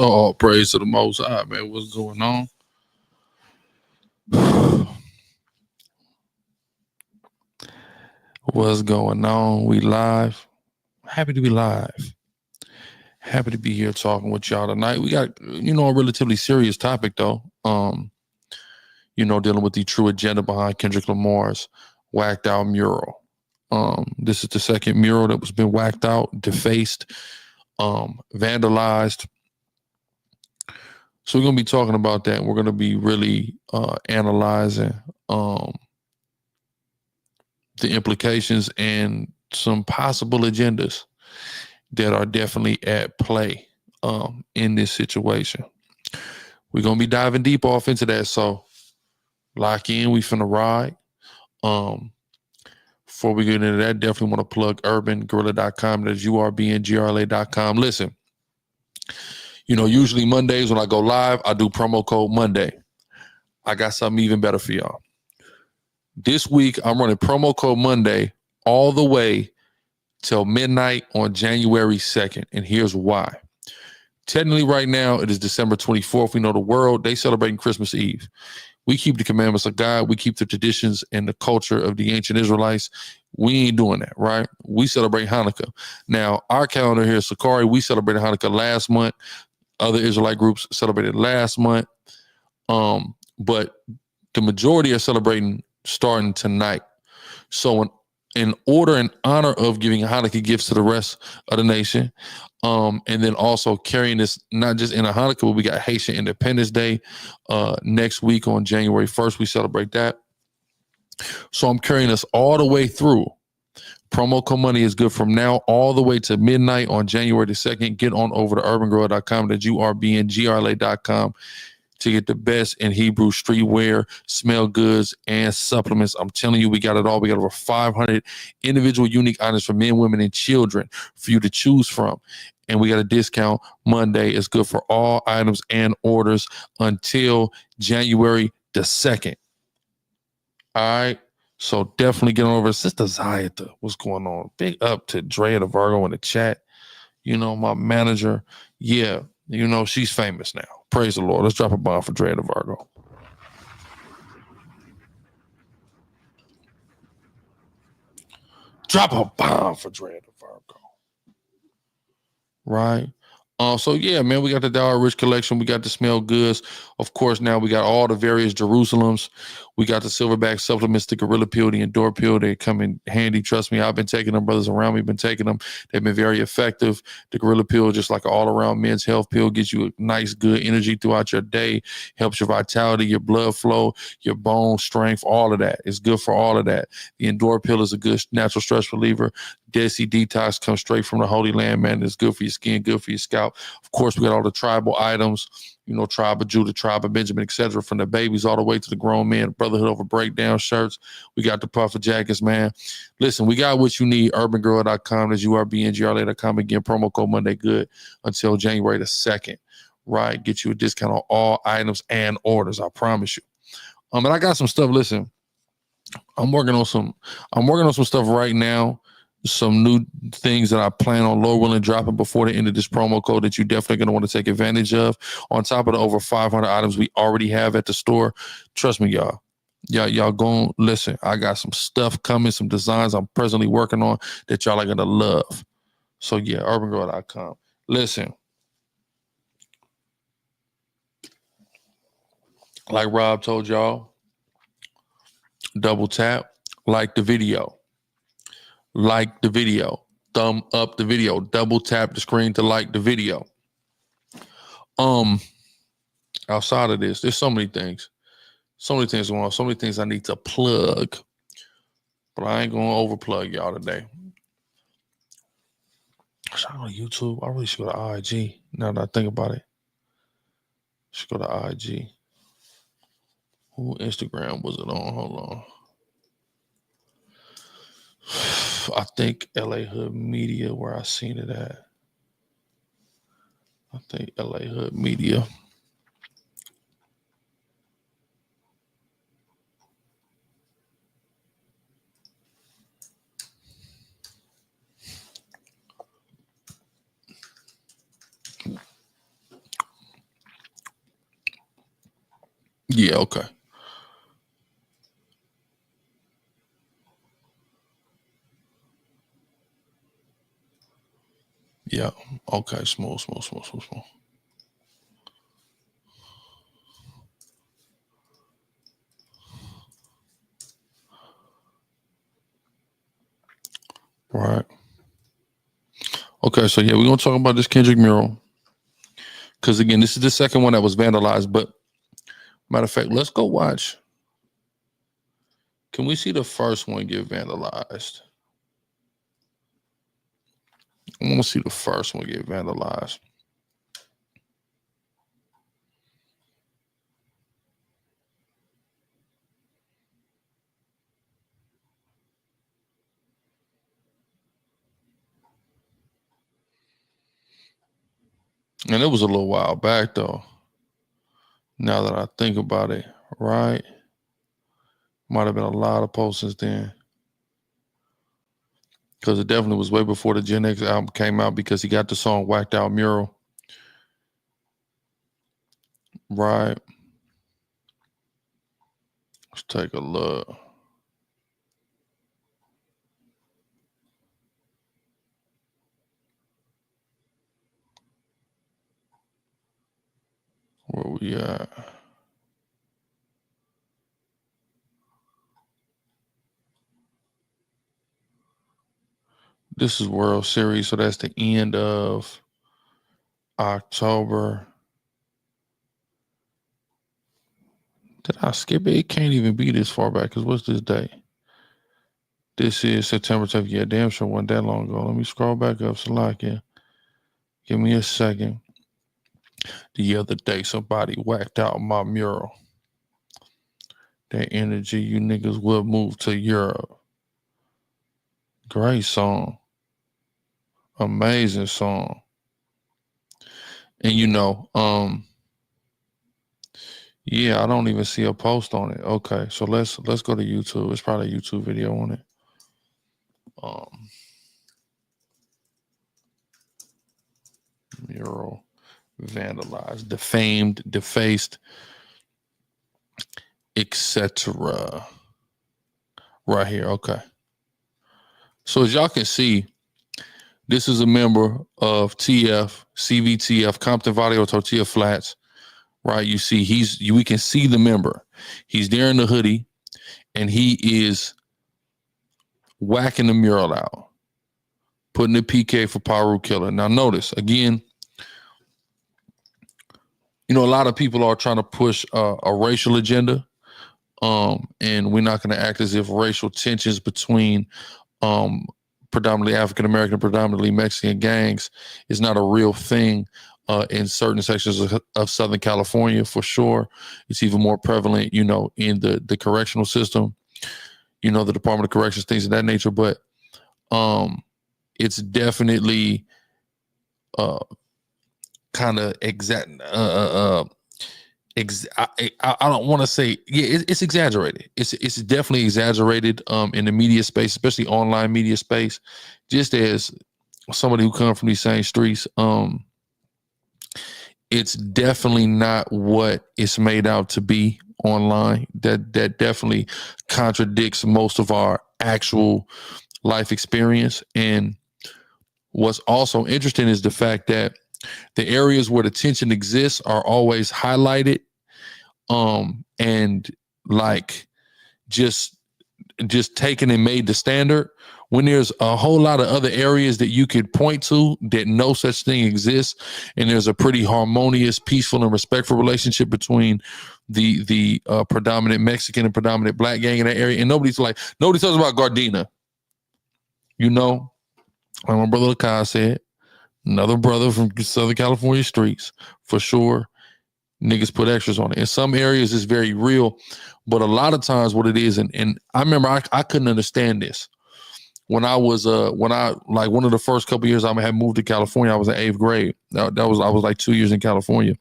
Oh, praise to the Most High, man. What's going on? What's going on? We live. Happy to be live. Happy to be here talking with y'all tonight. We got, a relatively serious topic though. Dealing with the true agenda behind Kendrick Lamar's whacked out mural. This is the second mural that was been whacked out, defaced, vandalized. So we're going to be talking about that. And we're going to be really analyzing the implications and some possible agendas that are definitely at play in this situation. We're going to be diving deep off into that. So lock in. We finna ride. Before we get into that, definitely want to plug GORRILLA.com. That's URBNGRLA.com. Listen. Usually Mondays when I go live, I do promo code Monday. I got something even better for y'all. This week, I'm running promo code Monday all the way till midnight on January 2nd. And here's why. Technically, right now, it is December 24th. We know the world, they celebrating Christmas Eve. We keep the commandments of God. We keep the traditions and the culture of the ancient Israelites. We ain't doing that, right? We celebrate Hanukkah. Now, our calendar here is SICARRI. We celebrated Hanukkah last month. Other Israelite groups celebrated last month. But the majority are celebrating starting tonight. So in order and honor of giving Hanukkah gifts to the rest of the nation, and then also carrying this, not just in a Hanukkah, but we got Haitian Independence Day next week on January 1st. We celebrate that. So I'm carrying us all the way through. Promo code money is good from now all the way to midnight on January the 2nd. Get on over to urbangrla.com, that's URBNGRLA.com, to get the best in Hebrew streetwear, smell goods, and supplements. I'm telling you, we got it all. We got over 500 individual unique items for men, women, and children for you to choose from. And we got a discount Monday. It's good for all items and orders until January the 2nd. All right. So definitely get on over. Sister Zayata, what's going on? Big up to Drea the Virgo in the chat. My manager. Yeah, she's famous now. Praise the Lord. Let's drop a bomb for Drea the Virgo. Drop a bomb for Drea the Virgo. Right? So yeah, man, we got the Dollar Rich collection. We got the smell goods. Of course, now we got all the various Jerusalems. We got the silverback supplements, the Gorilla Pill, the Endure Pill. They come in handy. Trust me, I've been taking them. Brothers around me have been taking them. They've been very effective. The Gorilla Pill, just like an all-around men's health pill, gives you a nice, good energy throughout your day. Helps your vitality, your blood flow, your bone strength, all of that. It's good for all of that. The Endure Pill is a good natural stress reliever. Dead Sea Detox comes straight from the Holy Land, man. It's good for your skin, good for your scalp. Of course, we got all the tribal items, tribe of Judah, tribe of Benjamin, etc., from the babies all the way to the grown men, Brotherhood Over Breakdown shirts. We got the puffer jackets, man. Listen, we got what you need, urbangrla.com, that's URBNGRLA.com. Again, promo code Monday good until January the 2nd, right? Get you a discount on all items and orders, I promise you. And I got some stuff, listen, I'm working on some stuff right now. Some new things that I plan on Lord willing dropping before the end of this promo code that you definitely going to want to take advantage of. On top of the over 500 items we already have at the store. Trust me, y'all. Y'all go listen. I got some stuff coming, some designs I'm presently working on that y'all are going to love. So yeah, urbangrla.com. Listen. Like Rob told y'all, double tap, like the video. Like the video, thumb up the video, double tap the screen to like the video. Outside of this, there's so many things going on, so many things I need to plug, but I ain't gonna overplug y'all today. Should I go to YouTube? I really should go to IG. Now that I think about it, should go to IG. Who Instagram was it on? Hold on. I think LA Hood Media, where I seen it at. I think LA Hood Media. Yeah, okay. Yeah, okay. Smooth. Right. Okay, so yeah, we're gonna talk about this Kendrick mural. Because again, this is the second one that was vandalized. But matter of fact, let's go watch. Can we see the first one get vandalized? I want to see the first one get vandalized. And it was a little while back though. Now that I think about it, right? Might have been a lot of posts since then. Because it definitely was way before the Gen X album came out, because he got the song Whacked Out Mural. Right. Let's take a look. Where we at? This is World Series, so that's the end of October. Did I skip it? It can't even be this far back, because what's this date? This is September 10th. Yeah, damn sure wasn't that long ago. Let me scroll back up. Salakia. Give me a second. The other day, somebody whacked out my mural. That energy, you niggas will move to Europe. Great song. Amazing song. And you know, yeah, I don't even see a post on it. Okay, so let's go to YouTube. It's probably a YouTube video on it. Mural vandalized, defamed, defaced, etc. Right here. Okay. So as y'all can see, this is a member of TF, CVTF, Compton, VARRIO, Tortilla Flats. Right. You see, we can see the member. He's there in the hoodie, and he is whacking the mural out, putting the PK for PIRU killer. Now notice, again, you know, a lot of people are trying to push a racial agenda. And we're not going to act as if racial tensions between predominantly African-American, predominantly Mexican gangs is not a real thing in certain sections of Southern California, for sure. It's even more prevalent, you know, in the correctional system, you know, the Department of Corrections, things of that nature. But it's definitely kind of exact. I don't want to say, yeah, it's exaggerated. It's definitely exaggerated in the media space, especially online media space. Just as somebody who comes from these same streets, it's definitely not what it's made out to be online. That definitely contradicts most of our actual life experience. And what's also interesting is the fact that the areas where the tension exists are always highlighted, and like just taken and made the standard, when there's a whole lot of other areas that you could point to that no such thing exists, and there's a pretty harmonious, peaceful, and respectful relationship between the predominant Mexican and predominant black gang in that area. And nobody talks about Gardena. You know, like my brother Kai said, another brother from Southern California streets, for sure. Niggas put extras on it. In some areas, it's very real, but a lot of times what it is, and I remember I couldn't understand this when I was like one of the first couple of years I had moved to California. I was in 8th grade. I was like 2 years in California,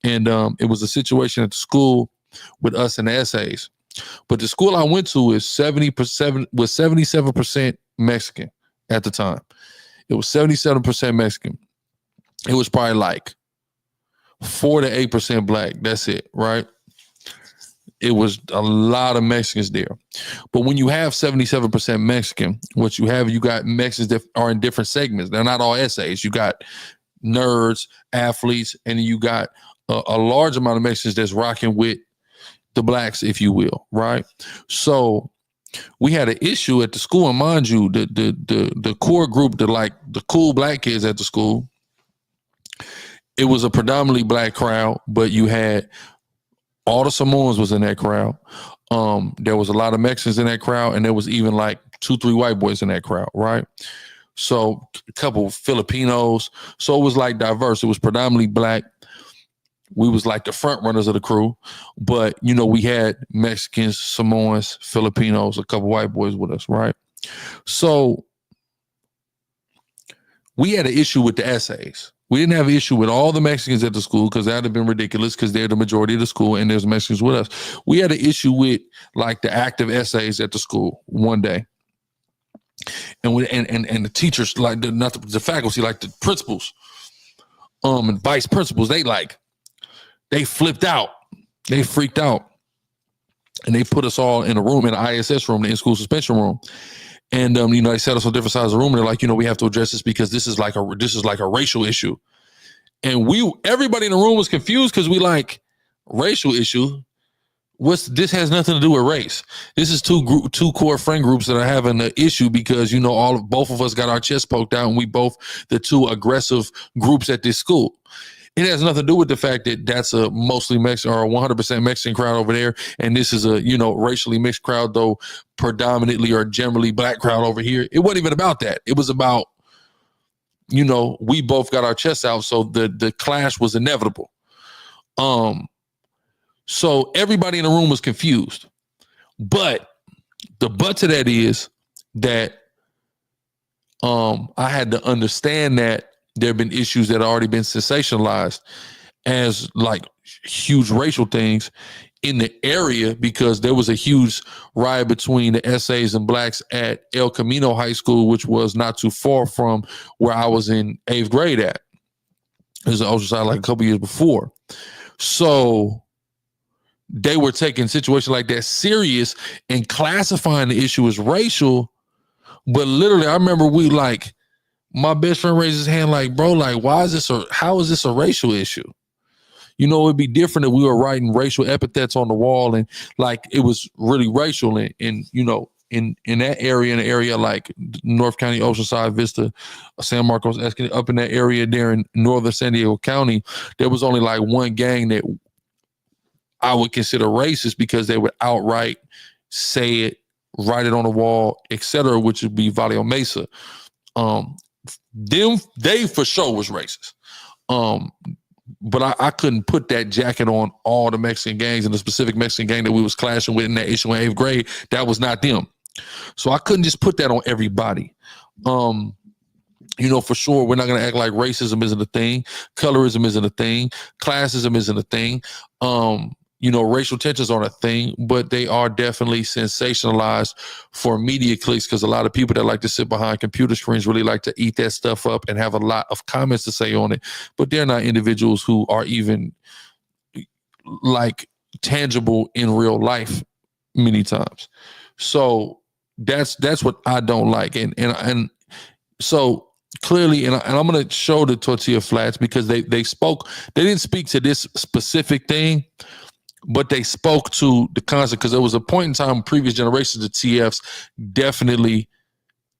and it was a situation at the school with us and the essays. But the school I went to is 77% Mexican at the time. It was 77% Mexican. It was probably like 4 to 8% black. That's it, right? it was a lot of Mexicans there. But when you have 77% Mexican, what you have, you got Mexicans that are in different segments. They're not all essays. You got nerds, athletes, and you got a large amount of Mexicans that's rocking with the blacks, if you will, right? So we had an issue at the school, and mind you, the core group, the cool black kids at the school, it was a predominantly black crowd, but you had all the Samoans was in that crowd. There was a lot of Mexicans in that crowd, and there was even like 2-3 white boys in that crowd, right? So a couple Filipinos. So it was like diverse. It was predominantly black. We was like the front runners of the crew, but you know, we had Mexicans, Samoans, Filipinos, a couple white boys with us, right? So we had an issue with the essays. We didn't have an issue with all the Mexicans at the school because that'd have been ridiculous because they're the majority of the school and there's Mexicans with us. We had an issue with like the active essays at the school one day. And the teachers, like the faculty, like the principals, and vice principals, they flipped out. They freaked out. And they put us all in a room, in the ISS room, the in-school suspension room. And you know, they set us on different sides of the room. And they're like, you know, we have to address this because this is like a racial issue. And everybody in the room was confused because we like, racial issue? This has nothing to do with race. This is two core friend groups that are having an issue because, you know, both of us got our chest poked out and we both the two aggressive groups at this school. It has nothing to do with the fact that that's a mostly Mexican or a 100% Mexican crowd over there. And this is a, you know, racially mixed crowd, though predominantly or generally black crowd over here. It wasn't even about that. It was about, you know, we both got our chests out. So the clash was inevitable. So everybody in the room was confused. But the but to that is that I had to understand that there have been issues that have already been sensationalized as like huge racial things in the area because there was a huge riot between the essays and blacks at El Camino High School, which was not too far from where I was in 8th grade at. It was in Oceanside like a couple years before. So they were taking situations like that serious and classifying the issue as racial. But literally, I remember my best friend raised his hand like, bro, like, how is this a racial issue? You know, it'd be different if we were writing racial epithets on the wall and like it was really racial. And you know, in that area, in an area like North County, Oceanside, Vista, San Marcos, up in that area there in northern San Diego County, there was only like one gang that I would consider racist because they would outright say it, write it on the wall, etc., which would be VARRIO Mesa. They for sure was racist. But I couldn't put that jacket on all the Mexican gangs and the specific Mexican gang that we was clashing with in that issue in 8th grade. That was not them. So I couldn't just put that on everybody. You know, for sure, we're not going to act like racism isn't a thing. Colorism isn't a thing. Classism isn't a thing. You know, racial tensions aren't a thing, but they are definitely sensationalized for media clicks because a lot of people that like to sit behind computer screens really like to eat that stuff up and have a lot of comments to say on it. But they're not individuals who are even like tangible in real life many times. So that's what I don't like. And so clearly, and I'm going to show the Tortilla Flats because they didn't speak to this specific thing, but they spoke to the concept because there was a point in time, previous generations of TFs definitely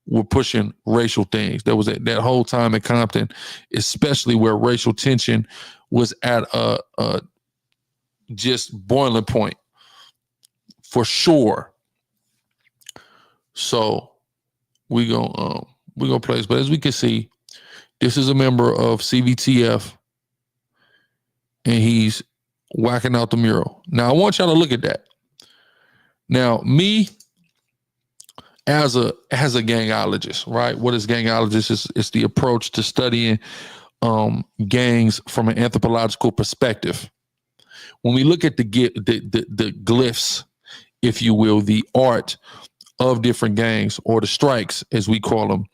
were pushing racial things. There was that whole time in Compton, especially where racial tension was at a just boiling point for sure. So we're gonna play this, but as we can see, this is a member of CVTF, and he's whacking out the mural. Now I want y'all to look at that. Now, me as a gangologist, right? What is gangologist? It's the approach to studying gangs from an anthropological perspective. When we look at the glyphs, if you will, the art of different gangs or the strikes, as we call them,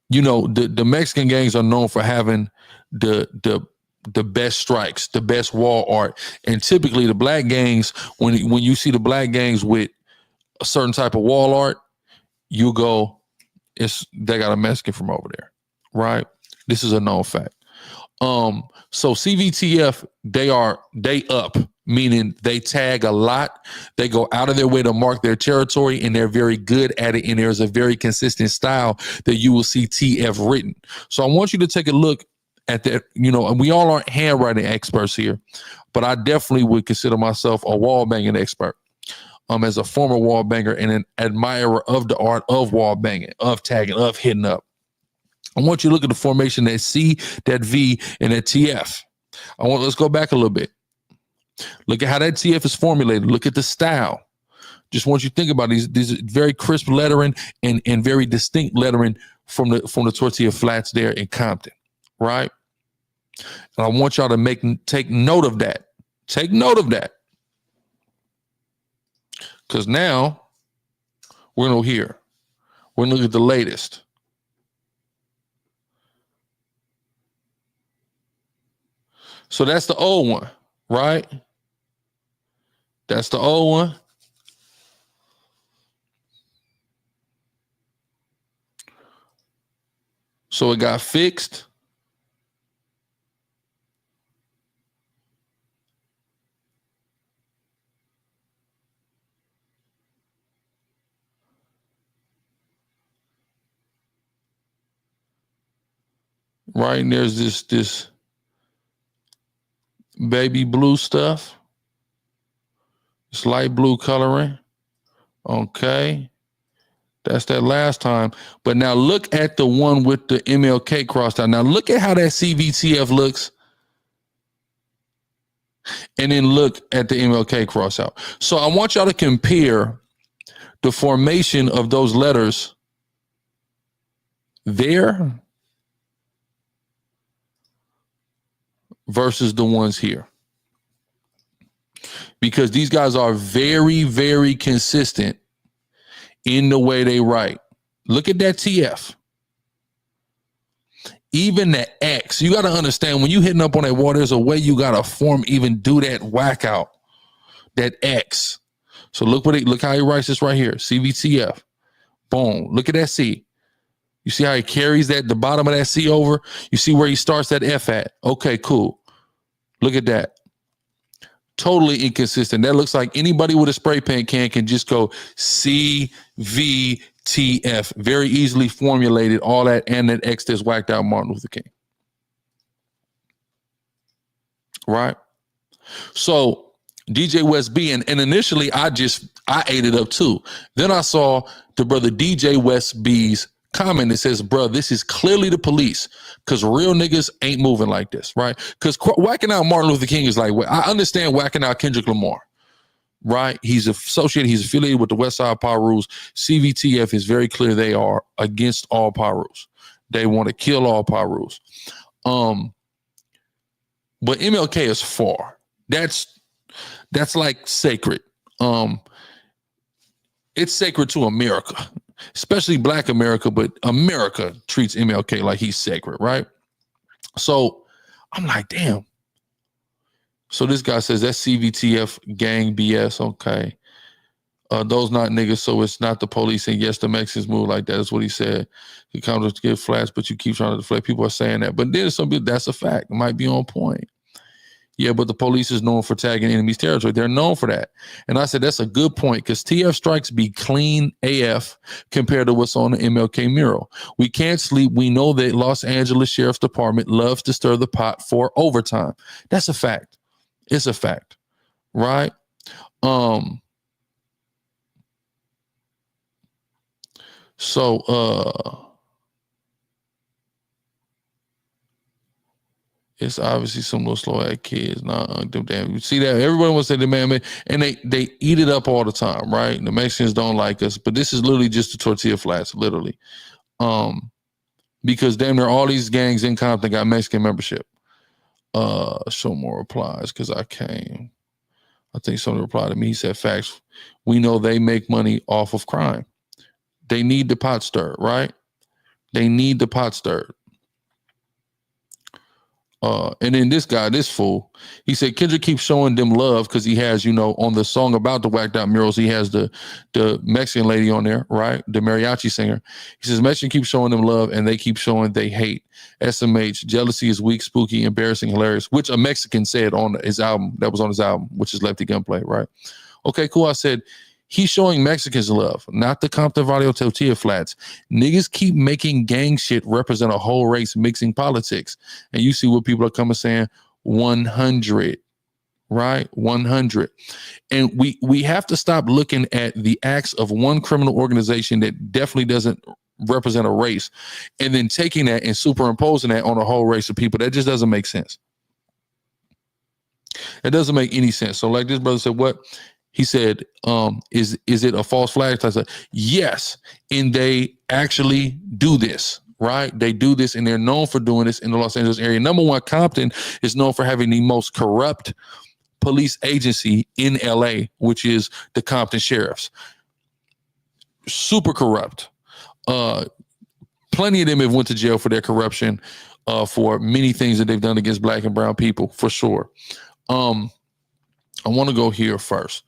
you know, the Mexican gangs are known for having the the best strikes, the best wall art. And typically the black gangs, when you see the black gangs with a certain type of wall art, you go, they got a Mexican from over there, right? This is a known fact. So CVTF, they up, meaning they tag a lot. They go out of their way to mark their territory, and they're very good at it. And there's a very consistent style that you will see TF written. So I want you to take a look at that. You know, and we all aren't handwriting experts here, but I definitely would consider myself a wall banging expert. As a former wall banger and an admirer of the art of wall banging, of tagging, of hitting up. I want you to look at the formation, that C, that V, and that TF. Let's go back a little bit. Look at how that TF is formulated. Look at the style. Just want you to think about these very crisp lettering and very distinct lettering from the Tortilla Flats there in Compton, right? And I want y'all to take note of that. Take note of that. Because now we're going to hear. We're going to look at the latest. So that's the old one, right? That's the old one. So it got fixed. Right, and there's this baby blue stuff. It's light blue coloring. Okay. That's that last time. But now look at the one with the MLK crossed out. Now look at how that CVTF looks. And then look at the MLK cross out. So I want y'all to compare the formation of those letters there versus the ones here. Because these guys are very, very consistent in the way they write. Look at that TF. Even the X, you got to understand when you hitting up on that wall, there's a way you got to even do that whack out, that X. So look how he writes this right here, CVTF. Boom. Look at that C. You see how he carries the bottom of that C over? You see where he starts that F at? Okay, cool. Look at that. Totally inconsistent. That looks like anybody with a spray paint can just go CVTF. Very easily formulated, all that, and that X that's whacked out Martin Luther King. Right? So DJ West B, and initially I ate it up too. Then I saw the brother DJ West B's comment that says, bro, this is clearly the police, because real niggas ain't moving like this, right? Because whacking out Martin Luther King is like, I understand whacking out Kendrick Lamar, right? He's affiliated with the WESTSIDE PIRUs. CVTF is very clear they are against all PIRUs. They want to kill all PIRUs. But MLK is far. That's like sacred. It's sacred to America, especially Black America, but America treats MLK like he's sacred, right? So I'm like, damn. So this guy says that's CVTF gang BS. Okay. Those not niggas, so it's not the police. And yes, the Mexicans move like that. That's what he said. He comes to get flats, but you keep trying to deflect. People are saying that. But there's some people, that's a fact. It might be on point. Yeah, but the police is known for tagging enemies' territory. They're known for that. And I said, that's a good point, because TF strikes be clean AF compared to what's on the MLK mural. We can't sleep. We know that Los Angeles Sheriff's Department loves to stir the pot for overtime. That's a fact. It's a fact, right? It's obviously some little slow-ass kids. Damn. You see that? Everybody wants to say the man, and they eat it up all the time, right? The Mexicans don't like us, but this is literally just the Tortilla Flats, literally. Because damn near all these gangs in Compton got Mexican membership. Show more replies, because I came. I think someone replied to me. He said, facts. We know they make money off of crime. They need the pot stirred, right? They need the pot stirred. And then this guy, this fool, he said Kendrick keeps showing them love because he has, you know, on the song about the Wacked Out murals, he has the Mexican lady on there, right? The mariachi singer. He says Mexican keeps showing them love and they keep showing they hate. SMH, jealousy is weak, spooky, embarrassing, hilarious, which a Mexican said on his album, that was on his album, which is Lefty Gunplay, right? Okay, cool. I said, he's showing Mexicans love, not the Compton, VARRIO, Tortilla Flats. Niggas keep making gang shit represent a whole race, mixing politics. And you see what people are coming saying, 100, right? 100. And we have to stop looking at the acts of one criminal organization that definitely doesn't represent a race and then taking that and superimposing that on a whole race of people. That just doesn't make sense. It doesn't make any sense. So like this brother said, what? He said, is it a false flag? I said, yes. And they actually do this, right? They do this and they're known for doing this in the Los Angeles area. Number one, Compton is known for having the most corrupt police agency in LA, which is the Compton Sheriffs. Super corrupt. Plenty of them have went to jail for their corruption, for many things that they've done against Black and brown people, for sure. I want to go here first.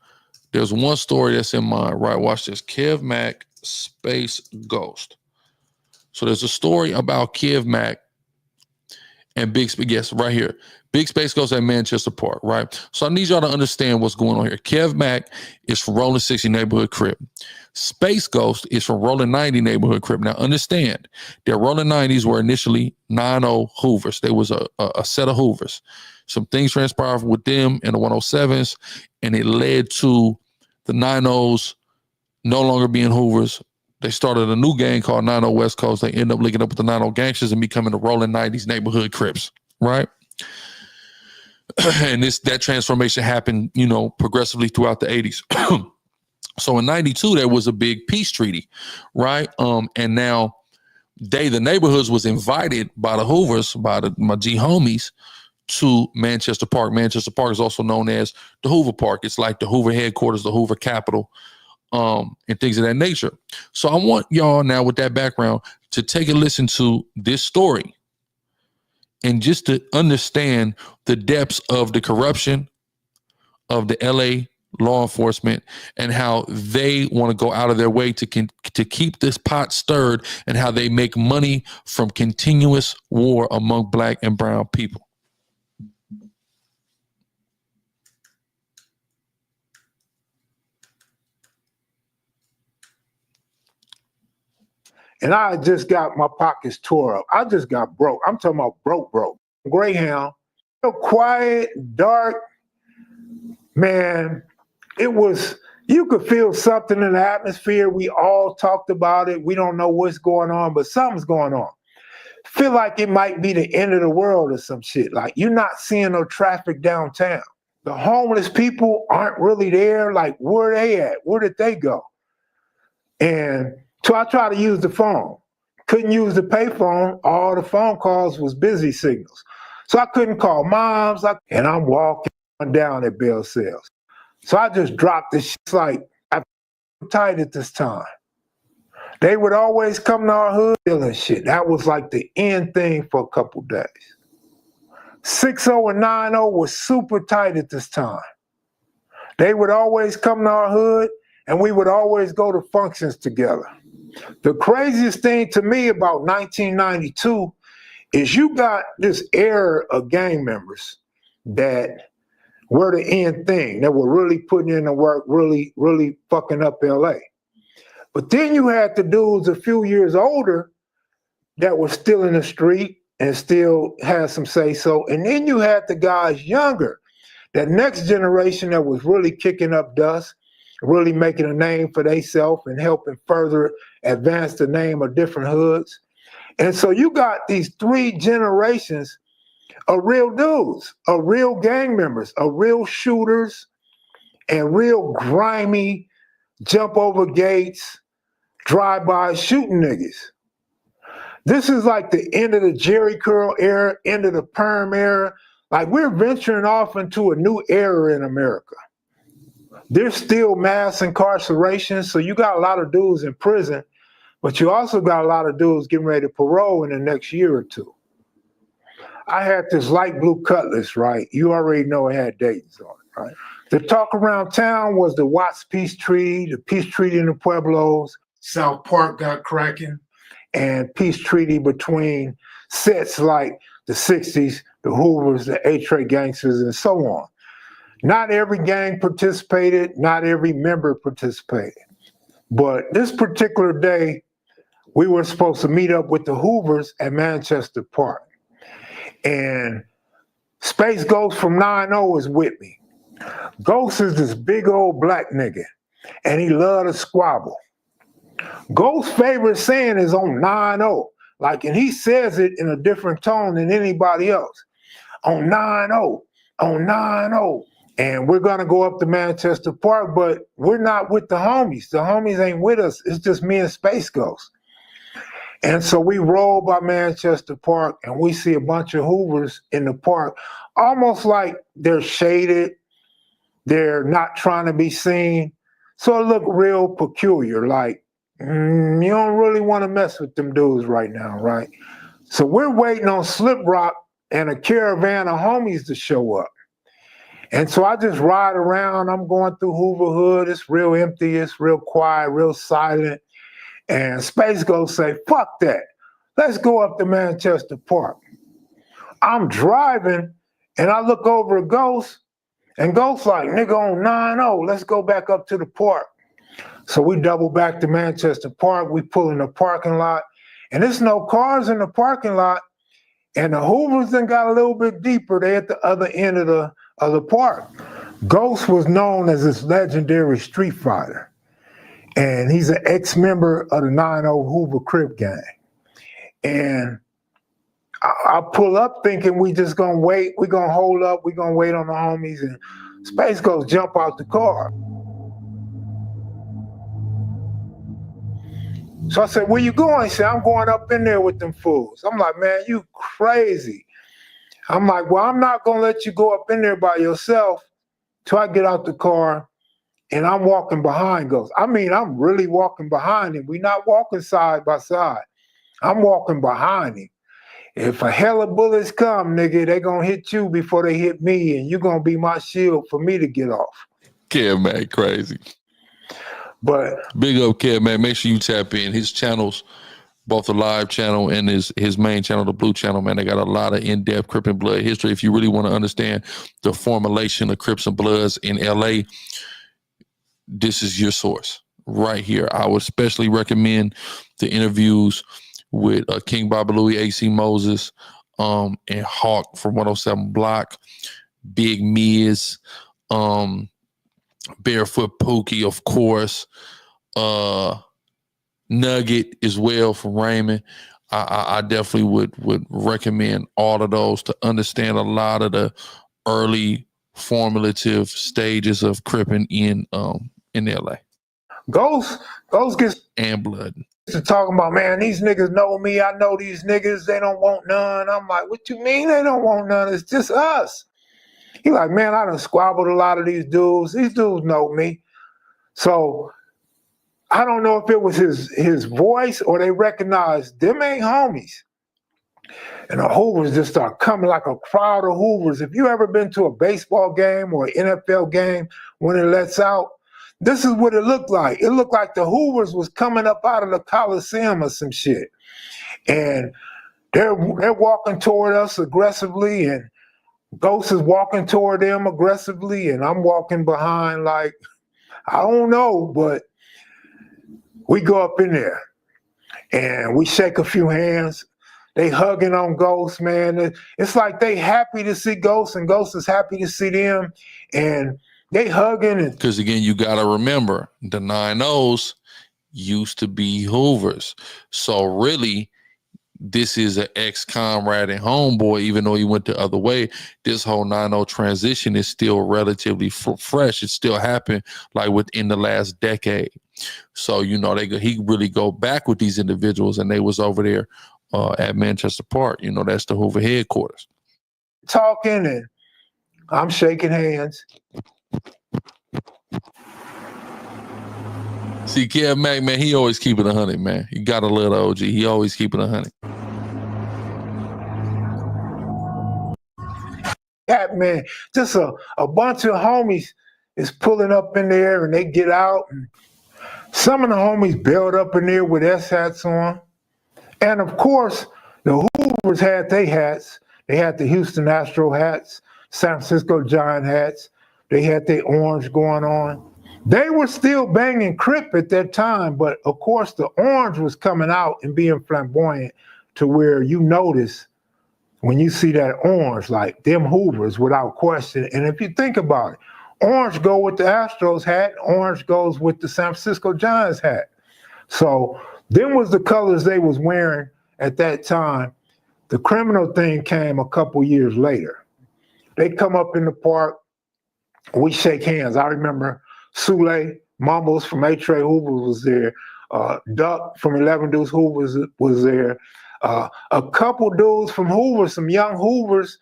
There's one story that's in mind, right? Watch this. Kev Mack, Space Ghost. So there's a story about Kev Mack and Big Space, yes, right here. Big Space Ghost at Manchester Park, right? So I need y'all to understand what's going on here. Kev Mack is from Rolling 60 Neighborhood Crip. Space Ghost is from Rolling 90 Neighborhood Crip. Now understand, their Rolling 90s were initially 90 Hoovers. There was a set of Hoovers. Some things transpired with them in the 107s, and it led to the 90s no longer being Hoovers. They started a new gang called 90 West Coast. They end up linking up with the 90 gangsters and becoming the Rolling 90s Neighborhood Crips, right? And that transformation happened, you know, progressively throughout the 80s. So in 92, there was a big peace treaty, right? And now the neighborhoods was invited by the Hoovers, by my G homies, to Manchester Park. Manchester Park is also known as the Hoover Park. It's like the Hoover headquarters, the Hoover capital, and things of that nature. So I want y'all now with that background to take a listen to this story and just to understand the depths of the corruption of the LA law enforcement and how they want to go out of their way to keep this pot stirred and how they make money from continuous war among Black and brown people. And I just got my pockets tore up. I just got broke. I'm talking about broke. Greyhound, so quiet, dark, man. It was, you could feel something in the atmosphere. We all talked about it. We don't know what's going on, but something's going on. Feel like it might be the end of the world or some shit. Like you're not seeing no traffic downtown. The homeless people aren't really there. Like where are they at? Where did they go? And so I tried to use the phone. Couldn't use the payphone. All the phone calls was busy signals. So I couldn't call moms. And I'm walking down at Bell Sales. So I just dropped this shit. It's like, I'm tight at this time. They would always come to our hood stealing shit. That was like the end thing for a couple days. 60 and 90 was super tight at this time. They would always come to our hood and we would always go to functions together. The craziest thing to me about 1992 is you got this era of gang members that were the end thing, that were really putting in the work, really fucking up LA. But then you had the dudes a few years older that were still in the street and still had some say-so. And then you had the guys younger, that next generation that was really kicking up dust, really making a name for themselves and helping further advance the name of different hoods. And so you got these three generations of real dudes, of real gang members, of real shooters, and real grimy, jump over gates, drive-by shooting niggas. This is like the end of the Jerry Curl era, end of the perm era. Like we're venturing off into a new era in America. There's still mass incarceration, so you got a lot of dudes in prison, but you also got a lot of dudes getting ready to parole in the next year or two. I had this light blue Cutlass, right? You already know it had Dayton's on it, right? The talk around town was the Watts Peace Treaty, the Peace Treaty in the Pueblos, South Park got cracking, and peace treaty between sets like the 60s, the Hoovers, the A-Tray gangsters, and so on. Not every gang participated, not every member participated. But this particular day, we were supposed to meet up with the Hoovers at Manchester Park. And Space Ghost from 9-0 is with me. Ghost is this big old black nigga, and he loved to squabble. Ghost's favorite saying is on 9-0, like, and he says it in a different tone than anybody else. On 9-0, on 9-0. And we're gonna go up to Manchester Park, but we're not with the homies. The homies ain't with us. It's just me and Space Ghost. And so we roll by Manchester Park and we see a bunch of Hoovers in the park, almost like they're shaded. They're not trying to be seen. So it looked real peculiar, like, you don't really want to mess with them dudes right now, right? So we're waiting on Slip Rock and a caravan of homies to show up. And so I just ride around. I'm going through Hoover Hood. It's real empty. It's real quiet, real silent. And Space Ghost say, fuck that. Let's go up to Manchester Park. I'm driving and I look over at Ghost and Ghost like, nigga on 9-0, let's go back up to the park. So we double back to Manchester Park. We pull in the parking lot and there's no cars in the parking lot. And the Hoovers then got a little bit deeper. They at the other end of the park. Ghost was known as this legendary street fighter. And he's an ex-member of the 9-0 Hoover Crip gang. And I pull up thinking we just gonna wait. We're gonna hold up. We're gonna wait on the homies. And Space Ghost jump out the car. So I said, where you going? He said, I'm going up in there with them fools. I'm like, man, you crazy. I'm like, well, I'm not gonna let you go up in there by yourself till I get out the car and I'm walking behind Ghost. I mean, I'm really walking behind him. We're not walking side by side. I'm walking behind him. If a hell of bullets come, nigga, they gonna hit you before they hit me and you gonna be my shield for me to get off. Kev, man, crazy. But big up Kev, man. Make sure you tap in his channels, both the live channel and his main channel, the Blue channel, man. They got a lot of in-depth Crip and Blood history. If you really want to understand the formulation of Crips and Bloods in LA, this is your source right here. I would especially recommend the interviews with King Baba Louie, AC Moses, and Hawk from 107 Block, Big Miz, Barefoot Pookie, of course, Nugget as well from Raymond. I definitely would recommend all of those to understand a lot of the early formulative stages of Crippin' in LA. Ghost gets and Blood to talking about, man, these niggas know me. I know these niggas. They don't want none. I'm like, what you mean they don't want none? It's just us. He like, man, I done squabbled a lot of these dudes. These dudes know me. So I don't know if it was his voice or they recognized them ain't homies. And the Hoovers just start coming like a crowd of Hoovers. If you ever been to a baseball game or an NFL game when it lets out, this is what it looked like. It looked like the Hoovers was coming up out of the Coliseum or some shit. And they're walking toward us aggressively and Ghost is walking toward them aggressively and I'm walking behind like, I don't know, but we go up in there and we shake a few hands. They hugging on Ghost, man. It's like they happy to see Ghost and Ghost is happy to see them. And they hugging. Because again, you got to remember, the 9-0s used to be Hoovers. So really, this is an ex-comrade and homeboy, even though he went the other way. This whole 9-0 transition is still relatively fresh. It still happened like within the last decade. So, you know, he really go back with these individuals and they was over there at Manchester Park. You know, that's the Hoover headquarters. Talking and I'm shaking hands. See, Kev Mack, man, he always keep it 100, man. You got to love the OG. He always keep it 100. man, just a bunch of homies is pulling up in there and they get out. And some of the homies bailed up in there with S hats on. And of course, the Hoovers had their hats. They had the Houston Astro hats, San Francisco Giant hats. They had their orange going on. They were still banging Crip at that time, but of course the orange was coming out and being flamboyant to where you notice when you see that orange, like them Hoovers without question. And if you think about it, orange go with the Astros hat, orange goes with the San Francisco Giants hat. So them was the colors they was wearing at that time. The criminal thing came a couple years later. They come up in the park, we shake hands. I remember Sule Mumbles from A-Tray Hoover was there. Duck from 11 Deuce Hoover was there. A couple dudes from Hoover, some young Hoovers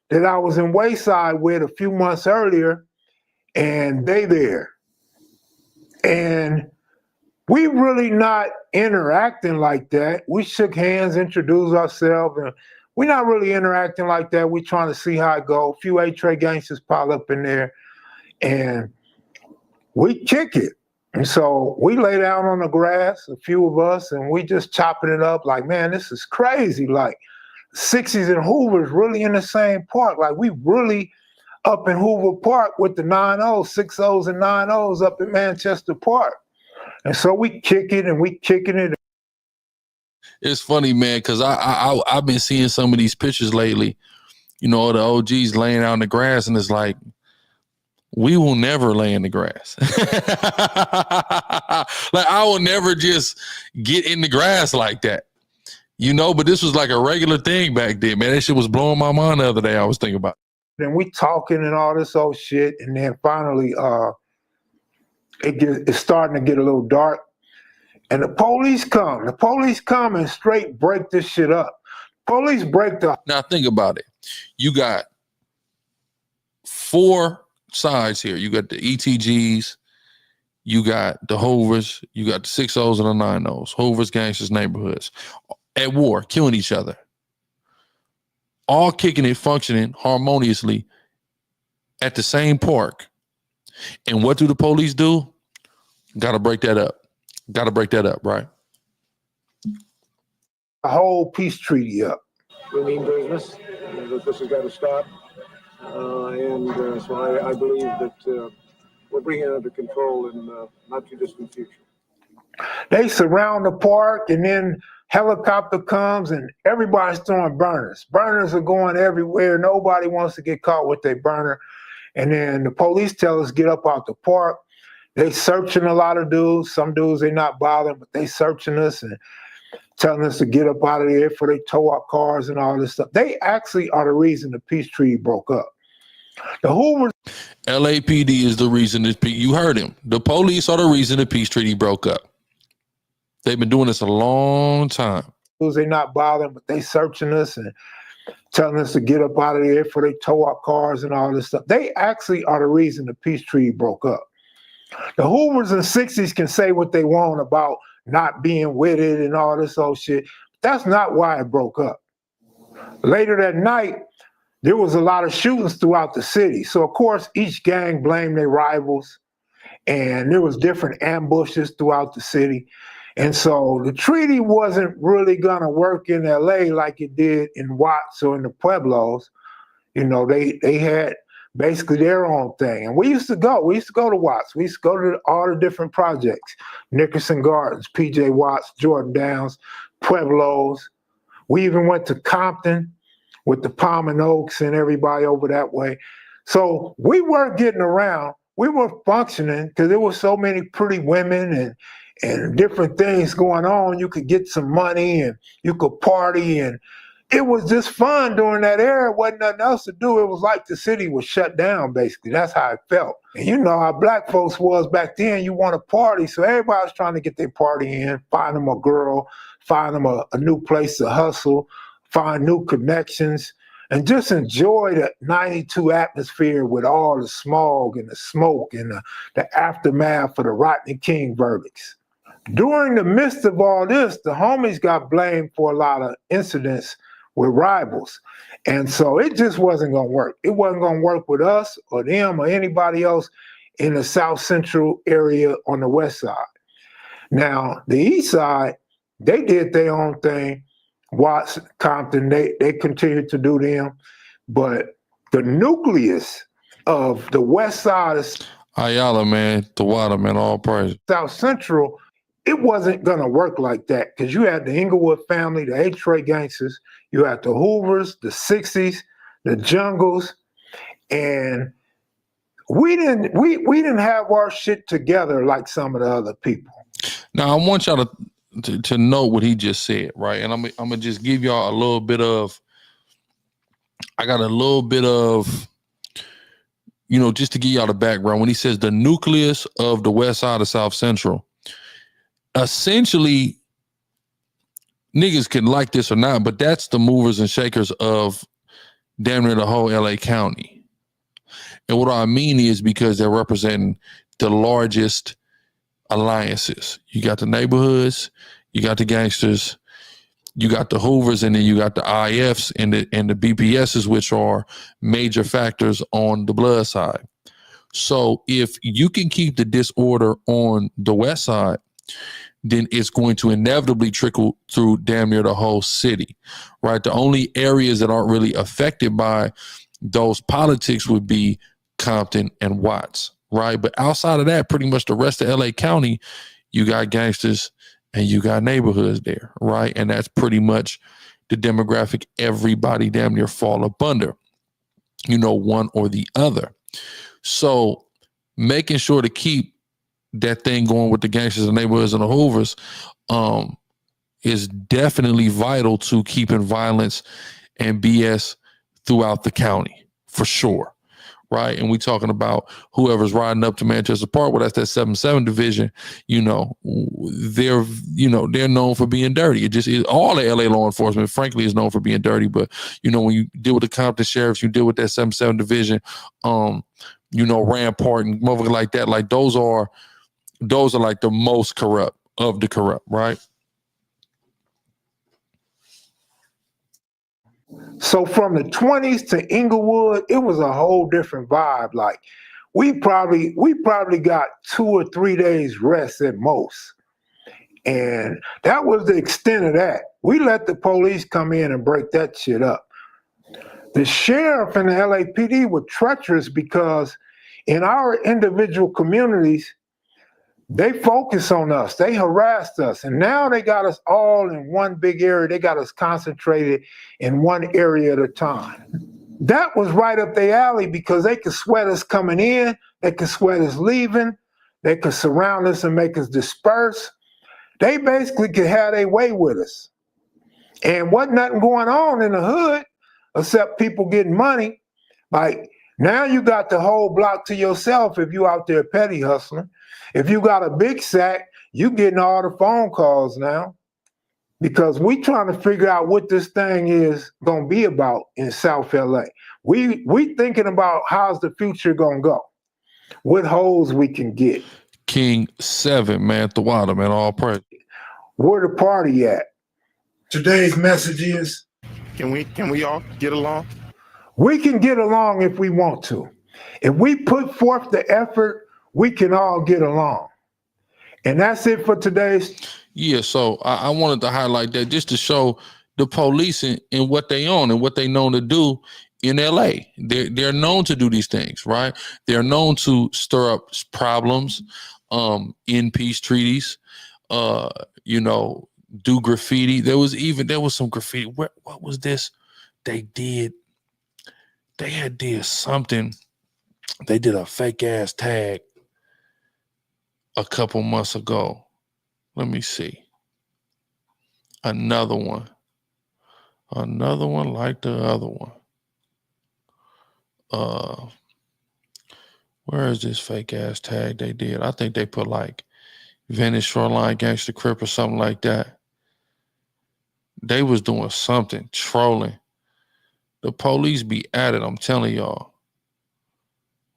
that I was in Wayside with a few months earlier, and they there. And we really not interacting like that. We shook hands, introduced ourselves, and we're not really interacting like that. We trying to see how it go. A few A-Tray gangsters pile up in there, and we kick it. And so we lay down on the grass, a few of us, and we just chopping it up like, man, this is crazy. Like 60s and Hoover's really in the same park. Like we really up in Hoover Park with the 9-0s, 6-0s and 9-0s up in Manchester Park. And so we kick it and we kicking it. It's funny, man, because I've been seeing some of these pictures lately, you know, the OGs laying out in the grass, and it's like, we will never lay in the grass. Like I will never just get in the grass like that, you know, but this was like a regular thing back then, man. That shit was blowing my mind the other day. I was thinking about it. And we talking and all this old shit. And then finally, it's starting to get a little dark. And the police come. The police come and straight break this shit up. Police break the... Now think about it. You got 4 sides here. You got the ETGs, you got the Hoovers, you got the 6-0s and the 9-0s. Hoovers, gangsters, neighborhoods at war, killing each other. All kicking it, functioning harmoniously at the same park. And what do the police do? Got to break that up. Got to break that up, right? A whole peace treaty up. We mean business, that this has got to stop. So I believe that we'll bring it under control in not too distant future. They surround the park, and then helicopter comes and everybody's throwing burners. Burners are going everywhere. Nobody wants to get caught with their burner. And then the police tell us get up out the park. They searching a lot of dudes. Some dudes they not bothering, but they searching us and telling us to get up out of there before they tow our cars and all this stuff. They actually are the reason the peace treaty broke up. The Hoovers. LAPD is the reason that you heard him. The police are the reason the peace treaty broke up. They've been doing this a long time. They not bothering, but they searching us and telling us to get up out of there before they tow our cars and all this stuff. They actually are the reason the peace treaty broke up. The Hoovers and 60s can say what they want about not being with it and all this old shit. That's not why it broke up. Later that night, there was a lot of shootings throughout the city. So of course, each gang blamed their rivals, and there was different ambushes throughout the city. And so the treaty wasn't really gonna work in LA like it did in Watts or in the Pueblos. You know, they had basically their own thing. And we used to go to Watts. We used to go to all the different projects, Nickerson Gardens, PJ Watts, Jordan Downs, Pueblos. We even went to Compton with the Palm and Oaks and everybody over that way. So we weren't getting around. We were functioning because there were so many pretty women and different things going on. You could get some money and you could party, and it was just fun during that era. Wasn't nothing else to do. It was like the city was shut down, basically. That's how it felt. And you know how black folks was back then. You want to party, so everybody was trying to get their party in, find them a girl, find them a new place to hustle, find new connections, and just enjoy the 92 atmosphere with all the smog and the smoke and the aftermath of the Rodney King verdicts. During the midst of all this, the homies got blamed for a lot of incidents with rivals. And so it just wasn't going to work. It wasn't going to work with us or them or anybody else in the South Central area on the west side. Now, the east side, they did their own thing. Watts, Compton, they continued to do them. But the nucleus of the west side of Ayala, man, Tawada, man, all praise. South Central, it wasn't going to work like that because you had the Inglewood family, the H-Ray gangsters, you had the Hoovers, the 60s, the Jungles, and we didn't have our shit together like some of the other people. Now, I want y'all to know what he just said, right? And I'm going to just give y'all a little bit of, I got a little bit of, you know, just to give y'all the background. When he says the nucleus of the west side of South Central, essentially, niggas can like this or not, but that's the movers and shakers of damn near the whole LA County. And what I mean is because they're representing the largest alliances. You got the neighborhoods, you got the gangsters, you got the Hoovers, and then you got the IFs and the BPSs, which are major factors on the blood side. So if you can keep the disorder on the west side, then it's going to inevitably trickle through damn near the whole city, right? The only areas that aren't really affected by those politics would be Compton and Watts, right? But outside of that, pretty much the rest of LA County, you got gangsters and you got neighborhoods there, right? And that's pretty much the demographic everybody damn near fall up under, you know, one or the other. So making sure to keep that thing going with the gangsters and neighborhoods and the Hoovers is definitely vital to keeping violence and BS throughout the county, for sure. Right. And we talking about whoever's riding up to Manchester Park, well, that's that 7-7 division, you know, they're known for being dirty. It just is, all the LA law enforcement, frankly, is known for being dirty. But, you know, when you deal with the Compton sheriffs, you deal with that 7-7 division, you know, Rampart and motherfuckers like that, like those are like the most corrupt of the corrupt, right? So from the 20s to Inglewood, it was a whole different vibe. Like we probably got 2 or 3 days rest at most. And that was the extent of that. We let the police come in and break that shit up. The sheriff and the LAPD were treacherous because in our individual communities, they focused on us, they harassed us, and now they got us all in one big area. They got us concentrated in one area at a time. That was right up their alley because they could sweat us coming in, they could sweat us leaving, they could surround us and make us disperse. They basically could have their way with us. And wasn't nothing going on in the hood except people getting money. Like now you got the whole block to yourself if you out there petty hustling. If you got a big sack, you getting all the phone calls now because we trying to figure out what this thing is going to be about in South LA. We thinking about how's the future going to go, what holes we can get. King 7, man, Tawada, man, all praise. Where the party at? Today's message is, Can we all get along? we can get along if we want to. If we put forth the effort, we can all get along. And that's it for today's. Yeah, so I wanted to highlight that just to show the police and what they own and what they known to do in LA. They're known to do these things, right? They're known to stir up problems in peace treaties, you know, do graffiti. There was some graffiti. What was this? They had did something. They did a fake ass tag a couple months ago. Let me see. Another one like the other one. Where is this fake ass tag they did? I think they put like Venice Shoreline Gangster Crip or something like that. They was doing something, trolling. The police be at it, I'm telling y'all.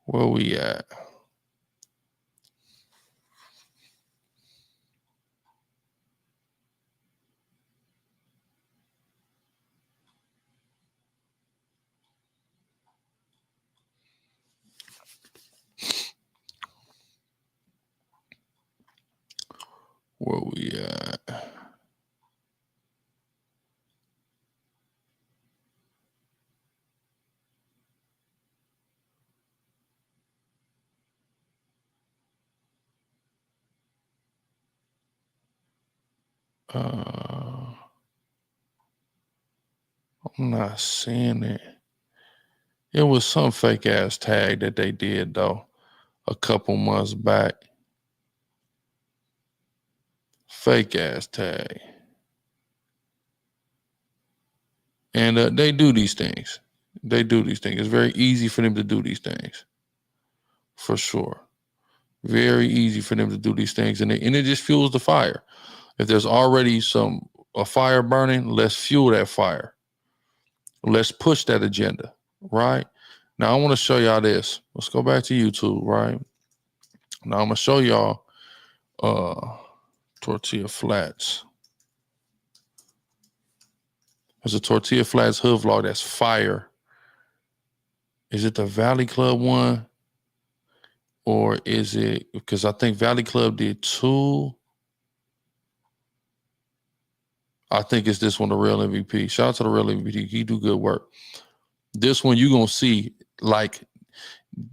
Where we at? Where we at? I'm not seeing it. It was some fake ass tag that they did though a couple months back. Fake ass tag. And they do these things. They do these things. It's very easy for them to do these things. For sure. Very easy for them to do these things. And it just fuels the fire. If there's already a fire burning, let's fuel that fire. Let's push that agenda, right? Now I want to show y'all this. Let's go back to YouTube, right? Now I'm gonna show y'all Tortilla Flats. There's a Tortilla Flats hood vlog that's fire. Is it the Valley Club one? Or is it, because I think Valley Club did 2. I think it's this one, the Real MVP. Shout out to the Real MVP. He do good work. This one you're gonna see, like,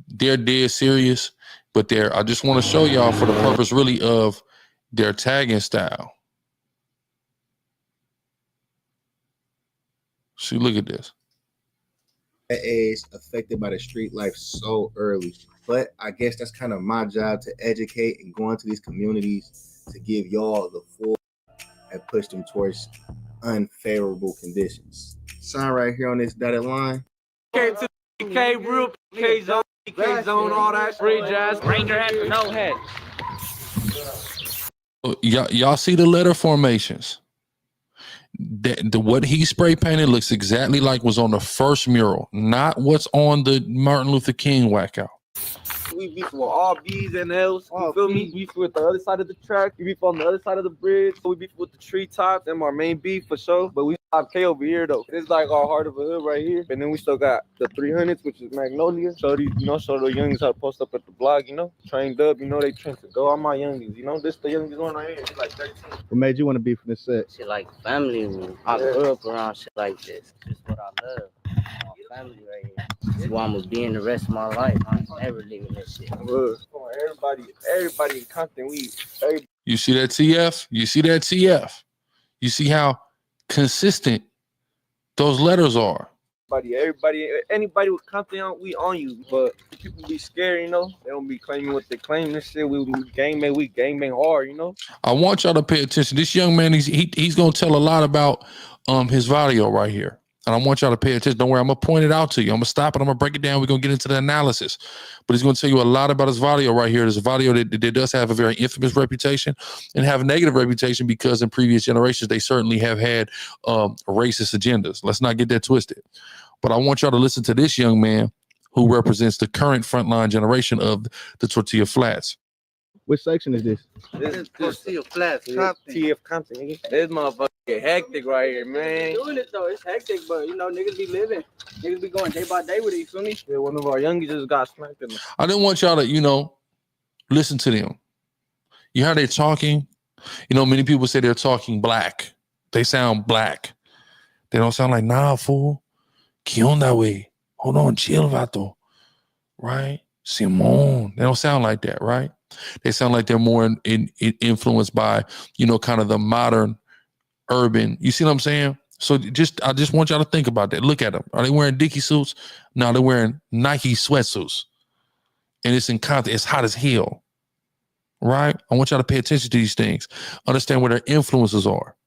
they're dead serious, but I just want to show y'all for the purpose really of their tagging style. See, look at this. That age affected by the street life so early. But I guess that's kind of my job to educate and go into these communities to give y'all the full and push them towards unfavorable conditions. Sign right here on this dotted line. Came to K real K zone, all that free jazz. Ranger hat for no head. Y'all see the letter formations? What he spray painted looks exactly like was on the first mural, not what's on the Martin Luther King whack out. We beef with all B's and L's. You feel me? We beef with the other side of the track. We beef on the other side of the bridge. We beef with the treetops. Them our main beef for sure. But we have K over here though. It's like our heart of a hood right here. And then we still got the 300s, which is Magnolia. So these, show the youngins how to post up at the block. Trained up. They trained to go. All my youngins. This the youngest one right here. He's like 13. What made you want to be from this set? Shit like family, man. I grew up around shit like this. This is what I love. My family right here. This is why I'm gonna be in the rest of my life. I'm never leaving this shit. Everybody in Compton, You see that TF? You see that TF? You see how consistent those letters are. Anybody with Compton, we on you. But people be scared, they don't be claiming what they claim. This shit, we gangbang hard, I want y'all to pay attention. This young man, he's gonna tell a lot about his VARRIO right here. And I want y'all to pay attention. Don't worry, I'm gonna point it out to you. I'm gonna stop it. I'm gonna break it down. We're gonna get into the analysis. But he's gonna tell you a lot about his VARRIO right here. There's a VARRIO that does have a very infamous reputation and have a negative reputation because in previous generations, they certainly have had racist agendas. Let's not get that twisted. But I want y'all to listen to this young man who represents the current frontline generation of the Tortilla Flats. Which section is this? This is Tortilla Flats, TF Compton, nigga. This motherfucker get hectic right here, man. Doing it though, it's hectic, but niggas be living. Niggas be going day by day with it, you feel me? Yeah, one of our youngies just got smacked in the... I didn't want y'all to, listen to them. You hear how they're talking? Many people say they're talking black. They sound black. They don't sound like, nah, fool. ¿Qué onda, wey? Hold on, chill, vato. Right? Simón. They don't sound like that, right? They sound like they're more influenced by, kind of the modern urban. You see what I'm saying? So I just want y'all to think about that. Look at them. Are they wearing Dickie suits? No, they're wearing Nike sweatsuits. And it's in Compton. It's hot as hell. Right? I want y'all to pay attention to these things. Understand where their influences are.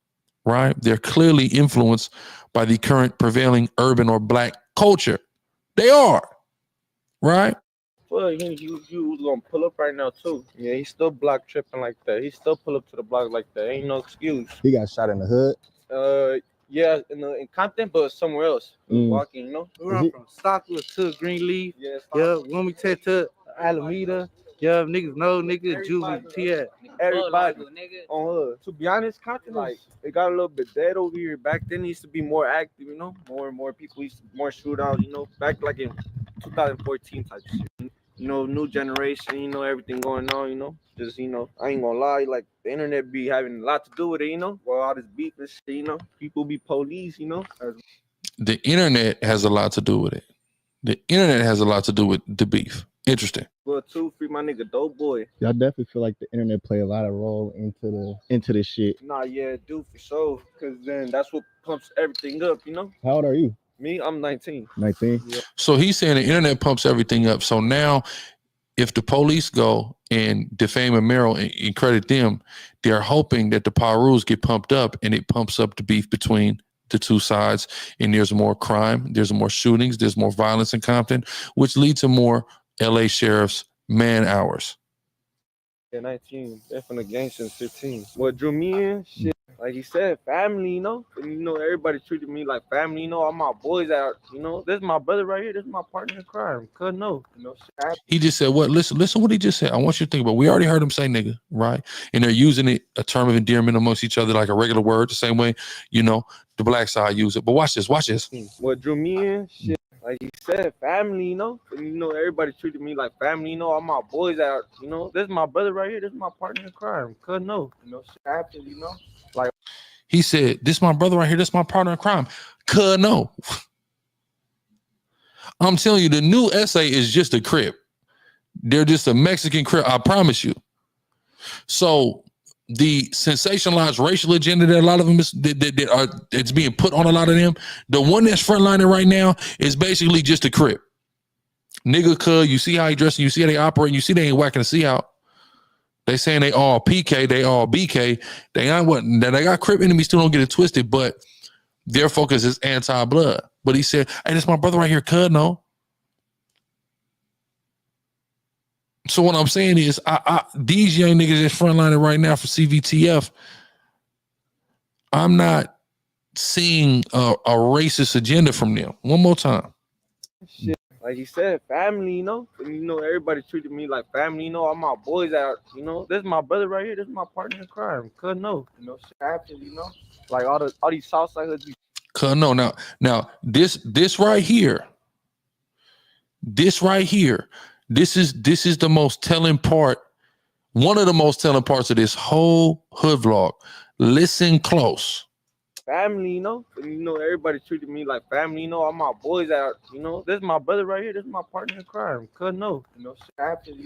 Right? They're clearly influenced by the current prevailing urban or black culture. They are. Right? Well, you gonna pull up right now too. Yeah, he's still block tripping like that. He still pull up to the block like that. Ain't no excuse. He got shot in the hood. Yeah, in Compton, but somewhere else. Walking, We run from Stockwood to Greenleaf. Yeah, when we take to Alameda. Yeah, niggas know, Julie, Tia, everybody on hood. To be honest, Compton, it got a little bit dead over here. Back then, it used to be more active, more and more people, more shootouts, back like in 2014 type shit. new generation, everything going on, just, I ain't gonna lie, like the internet be having a lot to do with it, well, all this beef and shit, people be police, The internet has a lot to do with it. The internet has a lot to do with the beef. Interesting. Well, too, free my nigga Dope Boy. Y'all definitely feel like the internet play a lot of role into this shit. Nah, yeah, it do for sure, cause then that's what pumps everything up, How old are you? Me, I'm 19. 19. Yeah. So he's saying the internet pumps everything up. So now if the police go and defame a Mural and credit them, they're hoping that the PIRUs get pumped up and it pumps up the beef between the two sides. And there's more crime, there's more shootings, there's more violence in Compton, which leads to more LA sheriff's man hours. Yeah, 19. Been from the gang since 15. What drew me in? Shit. Like he said, family, And, everybody treated me like family, all my boys out, this is my brother right here, this is my partner in crime. Couldn't know, shit. He just said, what? Listen what he just said. I want you to think about it. We already heard him say nigga, right? And they're using it, a term of endearment amongst each other like a regular word, the same way, the black side use it. But watch this. What drew me in? Shit. Like he said, family, And, everybody treated me like family, all my boys out, this is my brother right here, this is my partner in crime. Couldn't know, shit happened, Like he said, this is my brother right here, this is my partner in crime. Could know. I'm telling you, the new essay is just a Crip. They're just a Mexican Crip, I promise you. So the sensationalized racial agenda that a lot of them it's being put on a lot of them, the one that's frontlining right now is basically just a Crip. Nigga, cuz you see how he dressing, you see how they operate, you see they ain't whacking the C out. They saying they all PK, they all BK. They ain't what they got Crip enemies, still don't get it twisted, but their focus is anti-blood. But he said, hey, this my brother right here, cuz no. So what I'm saying is these young niggas that's frontlining right now for CVTF, I'm not seeing a racist agenda from them. One more time. Shit. Like he said, family, everybody treated me like family, all my boys out, this is my brother right here, this is my partner in crime. Couldn't know, shit happened, Like all these Southside hoods. Couldn't know. Now this right here, this is the most telling part, one of the most telling parts of this whole hood vlog. Listen close. Family, everybody treated me like family, all my boys out, this is my brother right here, this is my partner in crime. Couldn't know, shit happened,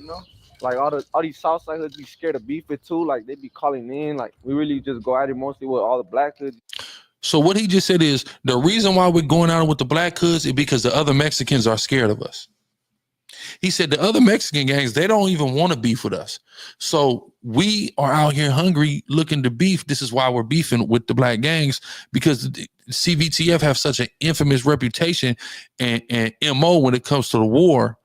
Like all these Southside hoods be scared of beef it too, like they be calling in, like we really just go at it mostly with all the black hoods. So what he just said is the reason why we're going out with the black hoods is because the other Mexicans are scared of us. He said the other Mexican gangs, they don't even want to beef with us. So we are out here hungry looking to beef. This is why we're beefing with the black gangs, because the CVTF have such an infamous reputation and MO when it comes to the war.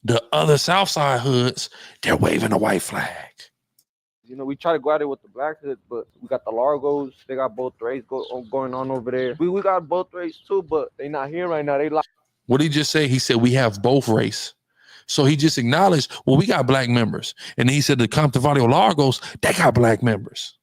The other Southside hoods, they're waving a white flag. We try to go at it with the black hoods, but we got the Largos. They got both races going on over there. We got both races too, but they not here right now. They like. What did he just say? He said we have both race. So he just acknowledged, well, we got black members. And then he said the Compton VARRIO Largos, they got black members.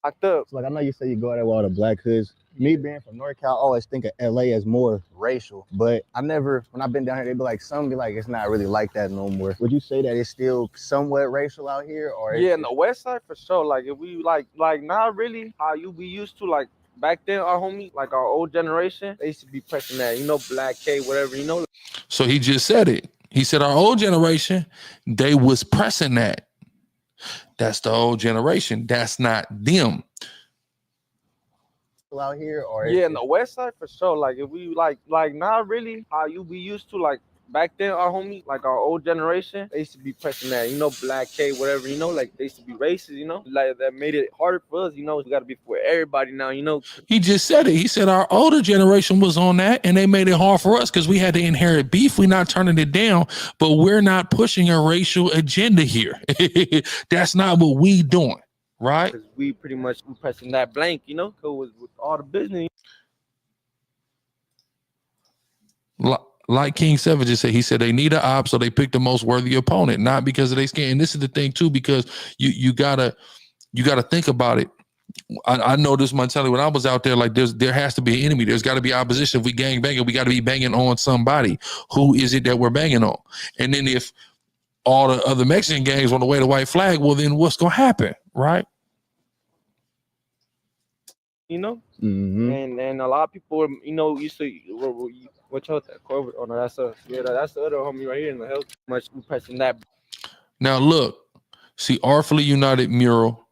Locked up. So like I know you say you go at it with all the black hoods. Me being from NorCal, I always think of LA as more racial. But I never, when I've been down here, they be like, some be like, it's not really like that no more. Would you say that it's still somewhat racial out here? Or yeah, in the West Side for sure. Like if we like not really how you be used to, like back then, our homie, like our old generation, they used to be pressing that, Black K, whatever, So he just said it. He said our old generation, they was pressing that. That's the old generation. That's not them. Out here, or yeah, in the West Side for sure. Like if we like not really how you be used to, like back then, our homie, like our old generation, they used to be pressing that, Black K, whatever, like they used to be racist, like that made it harder for us, we got to be for everybody now, He just said it. He said our older generation was on that and they made it hard for us because we had to inherit beef. We're not turning it down, but we're not pushing a racial agenda here. That's not what we doing, right? Because we pretty much pressing that blank, because with all the business. Like King Seven just said, he said they need an op, so they pick the most worthy opponent, not because of they skin. And this is the thing too, because you gotta think about it. I know this mentality when I was out there, like there has to be an enemy. There's got to be opposition. If we gang banging, we got to be banging on somebody. Who is it that we're banging on? And then if all the other Mexican gangs want to wave the white flag, well, then what's going to happen, right? You know? Mm-hmm. And a lot of people, you know, used to, what y'all that Corvette? Oh, no, that's us. Yeah, that's the other homie right here in the health. Much we pressing that. Now, look, see, Artfully United mural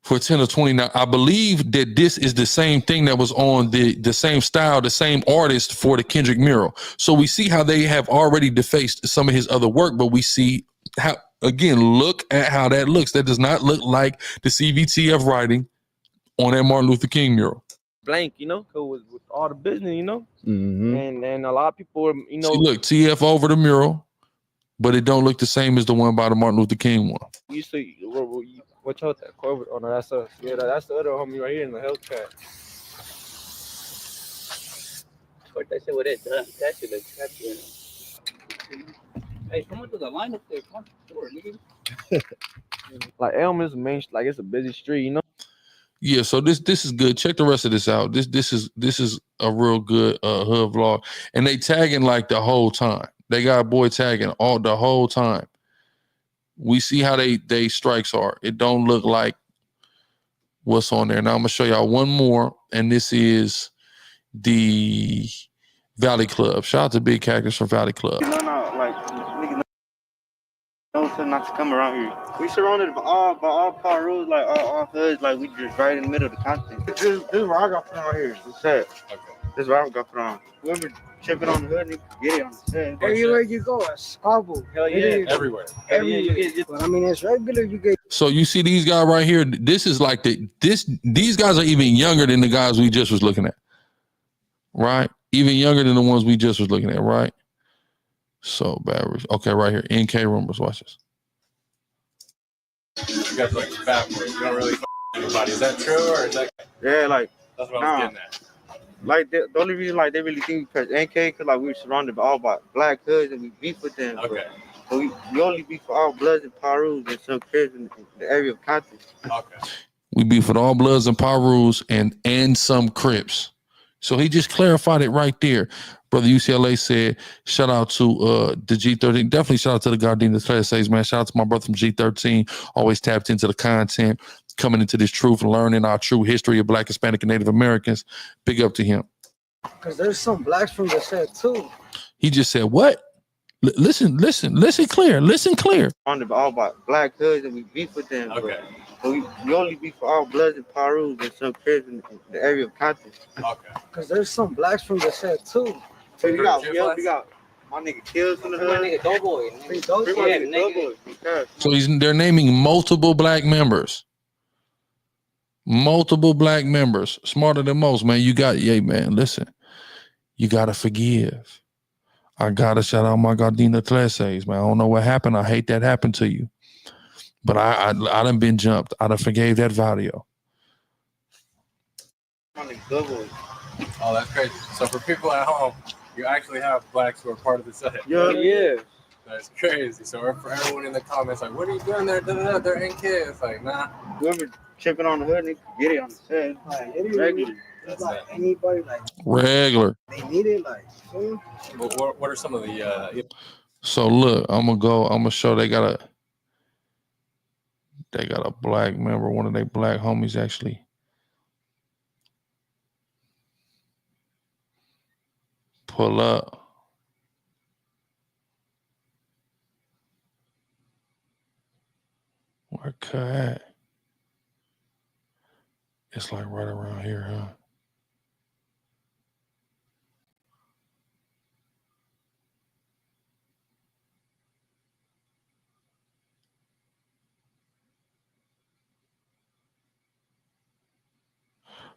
for 10 or 29. I believe that this is the same thing that was on the same style, the same artist for the Kendrick mural. So we see how they have already defaced some of his other work, but we see how, again, look at how that looks. That does not look like the CVTF writing on that Martin Luther King mural. Blank, you know, with all the business, you know? Mm-hmm. And a lot of people, you know. See, look, TF over the mural, but it don't look the same as the one by the Martin Luther King one. Used to, what y'all that Corvette? Oh, no, that's us. Yeah, that's the other homie right here in the health cat. But that shit with it done. That shit looks happy. Hey, someone to the line up there. Come door, nigga. Like Elm is main, like it's a busy street, you know. Yeah, so this is good. Check the rest of this out. This is a real good hood vlog, and they tagging like the whole time. They got boy tagging all the whole time. We see how they strikes are. It don't look like what's on there. Now I'm gonna show y'all one more, and this is the Valley Club. Shout out to Big Cactus from Valley Club. No, like niggas know not to come around here. We surrounded by all PIRUs, like all hoods, like we just right in the middle of the Compton. This is what I got put on here. This set. Okay. This is what I got put on. Whoever chipping on the hood, nigga, get it on the set. Everywhere you go, a squabble. Hell yeah, everywhere. But I mean, it's regular. You get. So you see these guys right here. This is like these guys are even younger than the guys we just was looking at, right? Even younger than the ones we just was looking at, right? So bad. Okay, right here. NK rumors. Watch this. You guys like fat boys. You don't really anybody. Is that true or is that? Yeah, like that's what I was getting at. Like the only reason like they really think because NK, because like we were surrounded by all by black hoods and we beef with them. Okay. So we only beef for all Bloods and PIRUs and some kids in the area of Compton. Okay. We beef with all Bloods and PIRUs and some Crips. So he just clarified it right there. Brother UCLA said, shout out to the G13. Definitely shout out to the Gardena Classics, man. Shout out to my brother from G13. Always tapped into the content, coming into this truth and learning our true history of Black, Hispanic, and Native Americans. Big up to him. Because there's some blacks from the set too. He just said, what? Listen clear. Listen clear. All by black hoods and we beef with them. Okay. So we only beef for all Bloods and PIRUs and some kids in the area of Compton. Okay. Because there's some blacks from the set too. So we got my nigga Kills from the hood. My nigga Doughboy. Yeah. So they're naming multiple black members. Multiple black members. Smarter than most, man. Man, listen. You gotta forgive. I gotta shout out my Gardena Classics, man. I don't know what happened. I hate that happened to you. But I done been jumped. I done forgave that VARRIO. My nigga Doughboy. Oh, that's crazy. So for people at home, you actually have blacks who are part of the set. Yeah. That's crazy. So for everyone in the comments, like, what are you doing there? They're NK. It's like, nah. Whoever chipping on the hood, nigga, get it on the set. Like, Regular. It's like anybody, like Regular. they need it, like. What are some of the? So look, I'm gonna show they got a black member. One of their black homies actually pull up. Where cut? It's like right around here, huh?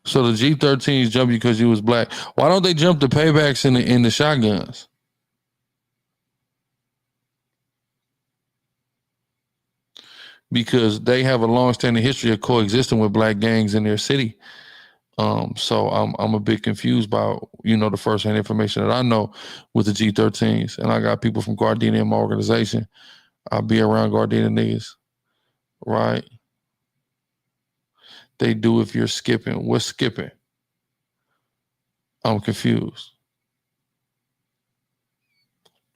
So the G13s jump you because you was black. Why don't they jump the paybacks in the shotguns? Because they have a long-standing history of coexisting with black gangs in their city. So I'm a bit confused by, the first-hand information that I know with the G13s. And I got people from Gardena in my organization. I'll be around Gardena niggas, right? they do if you're skipping. What's skipping? I'm confused.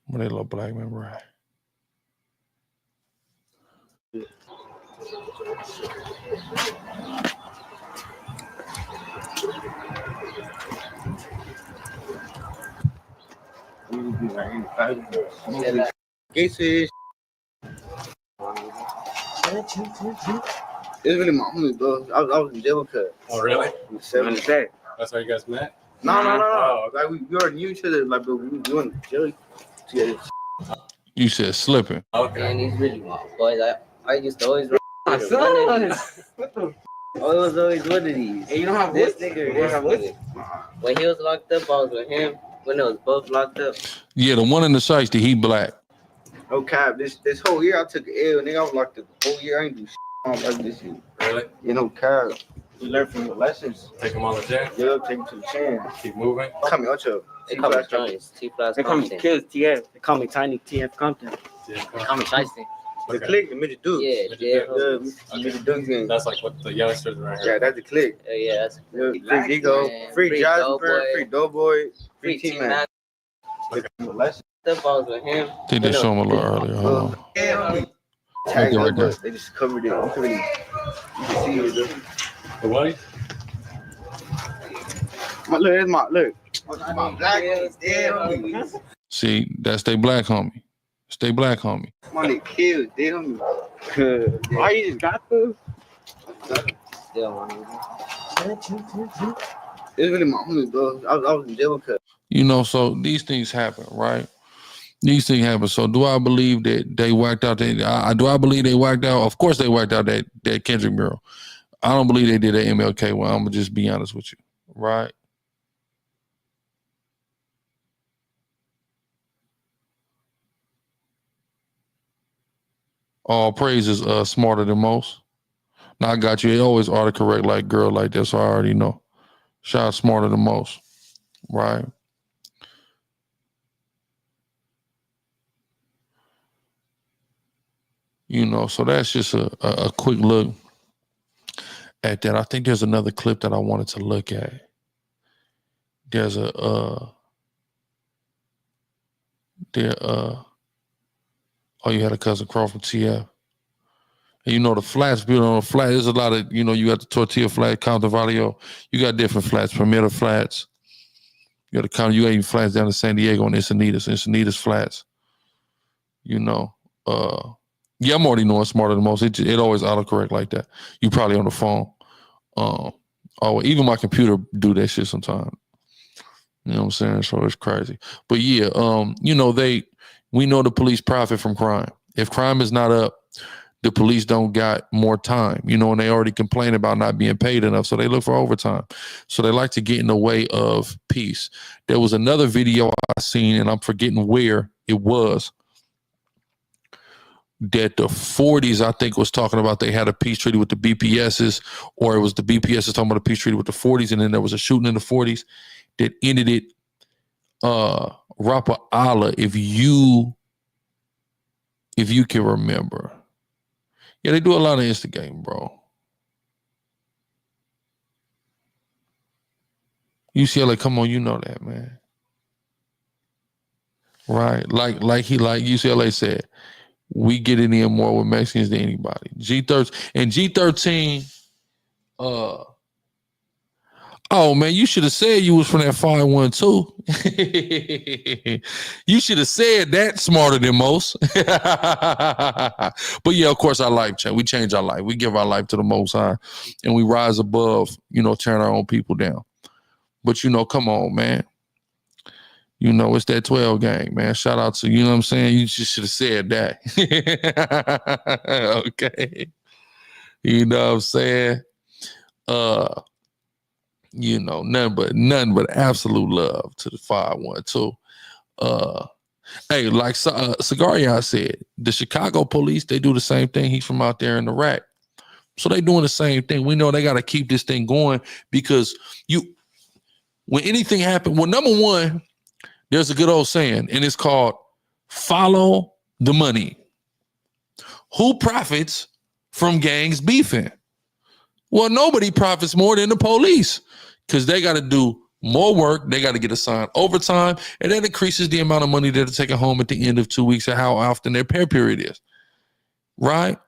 Where they little black man right? Cases. It's really my homie, bro. I was in jail because. Oh, really? That. That's how you guys met? No. Oh, Like we already knew each other. Like, but we were doing jail together. You said slipping. Okay. And he's really my boy. I used to always run. My son. I was always one of these. Hey, you don't have this nigga. When he was locked up, I was with him. When they was both locked up. Yeah, the one in the SICARRI, he black. Oh, cap. This whole year I took an L. Nigga, I was locked up the whole year. I ain't do shit like this year. Really? You know, cap. We learn from your lessons. Take him on the chin? Yeah, take him to the chin. Keep moving. Call me Ocho. They call me Jones. T-Flats. They call me Kills TF. They call me Tiny TF Compton. They call me Shiesty. The clique, the midget dude. Yeah. Midget dude. That's like what the youngsters right here. Yeah, that's the clique. Yeah, that's Free Digo, free Jasper, free Doughboy, free T-Man. Step balls with him. They just show him a little earlier. Hold on. Tag right there. They just covered it. You can see it. The what? Look. My black is dead, homie. See, that's they black homie. Stay black homie. Money killed, dead homie. Why you just got this? It's really my homie, bro. I was in jail because. You know, so these things happen, right? These things happen. So do I believe that they whacked out? Do I believe they whacked out? Of course they whacked out that Kendrick mural. I don't believe they did that MLK one. I'm going to just be honest with you, right? All praise is smarter than most. Now I got you. They always autocorrect like girl like that, so I already know. Shout out smarter than most, right? You know, so that's just a quick look at that. I think there's another clip that I wanted to look at. There's oh, you had a cousin Crow from TF. And you know the flats, built on the flat. There's a lot of, you know, you got the Tortilla Flats, Compton, VARRIO. You got different flats, Premier Flats. You got the you got even flats down in San Diego and Encinitas Flats. You know, yeah, I'm already knowing smarter than most. It always autocorrect like that. You probably on the phone. Oh, even my computer do that shit sometimes. You know what I'm saying? So it's crazy. But yeah, you know, we know the police profit from crime. If crime is not up, the police don't got more time, you know, and they already complain about not being paid enough. So they look for overtime. So they like to get in the way of peace. There was another video I seen, and I'm forgetting where it was, that the 40s, I think, was talking about they had a peace treaty with the BPSs, or it was the BPSs talking about a peace treaty with the 40s, and then there was a shooting in the 40s that ended it. Rapa Allah, if you can remember. Yeah, they do a lot of instigating, bro. UCLA, come on, you know that, man. Right? Like UCLA said, we get it in more with Mexicans than anybody. G13, oh man, you should have said you was from that 512. You should have said that, smarter than most. But yeah, of course, our life change. We change our life. We give our life to the Most High, and we rise above, you know, tearing our own people down. But you know, come on, man. You know, it's that 12 gang, man. Shout out to, you know what I'm saying? You just should have said that. Okay. You know what I'm saying? You know, nothing but absolute love to the 512. Hey, like SICARRII said, the Chicago police, they do the same thing. He's from out there in Iraq. So they doing the same thing. We know they got to keep this thing going, because when anything happens, well, number one, there's a good old saying, and it's called follow the money. Who profits from gangs beefing? Well, nobody profits more than the police because they got to do more work. They got to get assigned overtime, and that increases the amount of money they're taking home at the end of 2 weeks or how often their pay period is, right?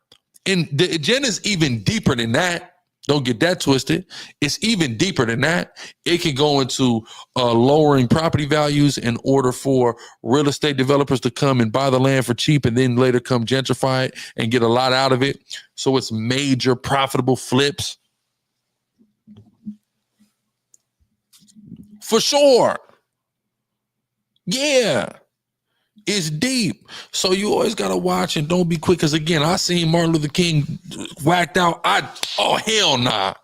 And the agenda is even deeper than that. Don't get that twisted. It's even deeper than that. It can go into lowering property values in order for real estate developers to come and buy the land for cheap and then later come gentrify it and get a lot out of it. So it's major profitable flips. For sure. Yeah. It's deep. So you always got to watch and don't be quick. Because again, I seen Martin Luther King whacked out. Oh, hell nah.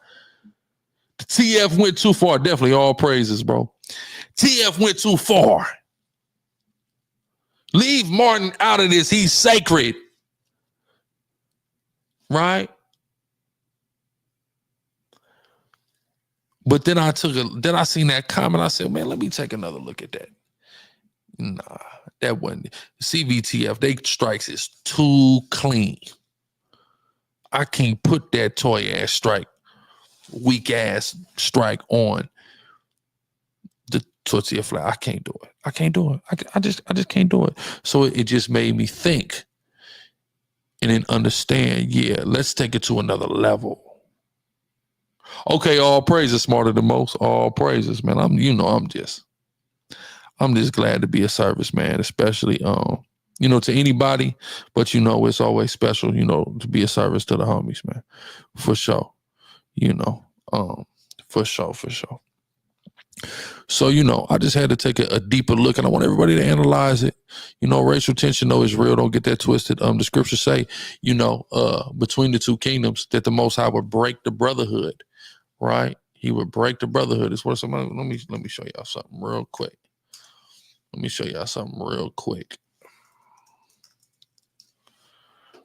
The TF went too far. Definitely all praises, bro. TF went too far. Leave Martin out of this. He's sacred. Right? But then I seen that comment. I said, man, let me take another look at that. Nah, that wasn't CVTF. They strikes is too clean. I can't put that toy ass strike, weak ass strike on the Tortilla Flat. I can't do it. I can't do it. I just can't do it. So it just made me think and then understand. Yeah, let's take it to another level. Okay, all praises smarter than most. All praises, man. I'm just glad to be a service, man, especially, to anybody, but, it's always special, to be a service to the homies, man, for sure, for sure. So, I just had to take a deeper look, and I want everybody to analyze it. Racial tension, though, is real. Don't get that twisted. The scriptures say, between the two kingdoms, that the Most High would break the brotherhood, right? He would break the brotherhood. It's what somebody, let me show y'all something real quick. Let me show y'all something real quick.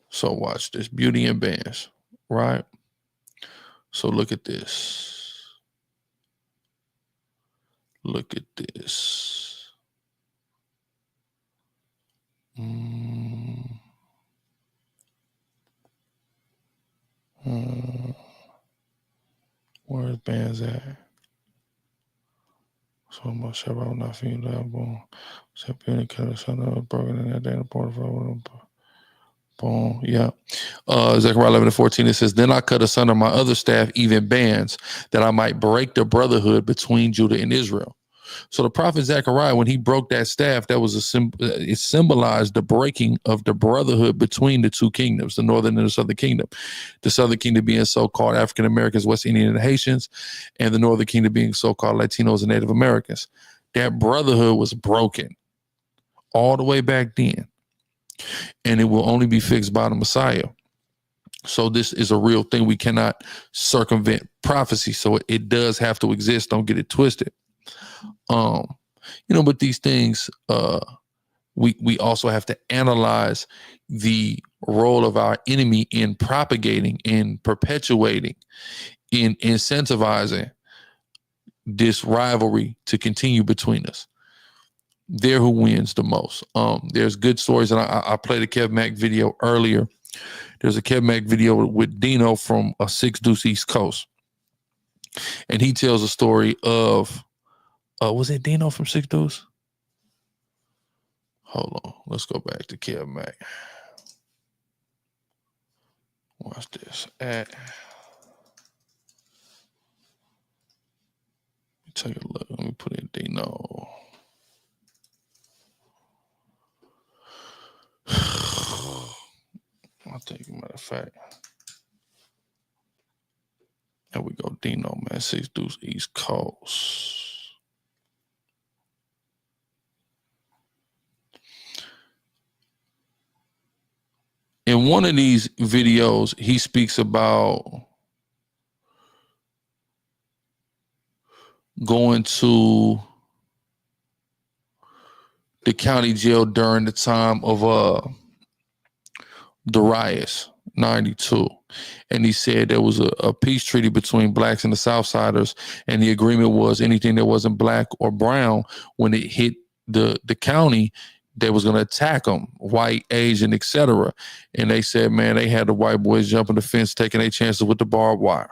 So watch this. Beauty and bands, right? So look at this. Look at this. Where's bands at? So much about not feeling that boom. So being kind of something was broken in that day in the portfolio. Boom. Yeah. Zechariah 11:14, it says, then I cut asunder my other staff, even bands, that I might break the brotherhood between Judah and Israel. So the prophet Zechariah, when he broke that staff, that was it symbolized the breaking of the brotherhood between the two kingdoms, the northern and the southern kingdom. The southern kingdom being so-called African Americans, West Indian, and Haitians, and the northern kingdom being so-called Latinos and Native Americans. That brotherhood was broken all the way back then, and it will only be fixed by the Messiah. So this is a real thing. We cannot circumvent prophecy. So it does have to exist. Don't get it twisted. But these things, we also have to analyze the role of our enemy in propagating, in perpetuating, in incentivizing this rivalry to continue between us. There who wins the most. There's good stories, and I played a Kev Mack video earlier. There's a Kev Mack video with Dino from 6 Deuce East Coast, and he tells a story of was it Dino from 6 Deuce? Hold on. Let's go back to Kev Mack. Watch this. Let me take a look. Let me put in Dino. I think, matter of fact. There we go. Dino, man. 6 Deuce East Coast. In one of these videos, he speaks about going to the county jail during the time of the riots, 92. And he said there was a peace treaty between blacks and the Southsiders, and the agreement was anything that wasn't black or brown, when it hit the county, they was going to attack them, white, Asian, etc. And they said, man, they had the white boys jumping the fence, taking their chances with the barbed wire.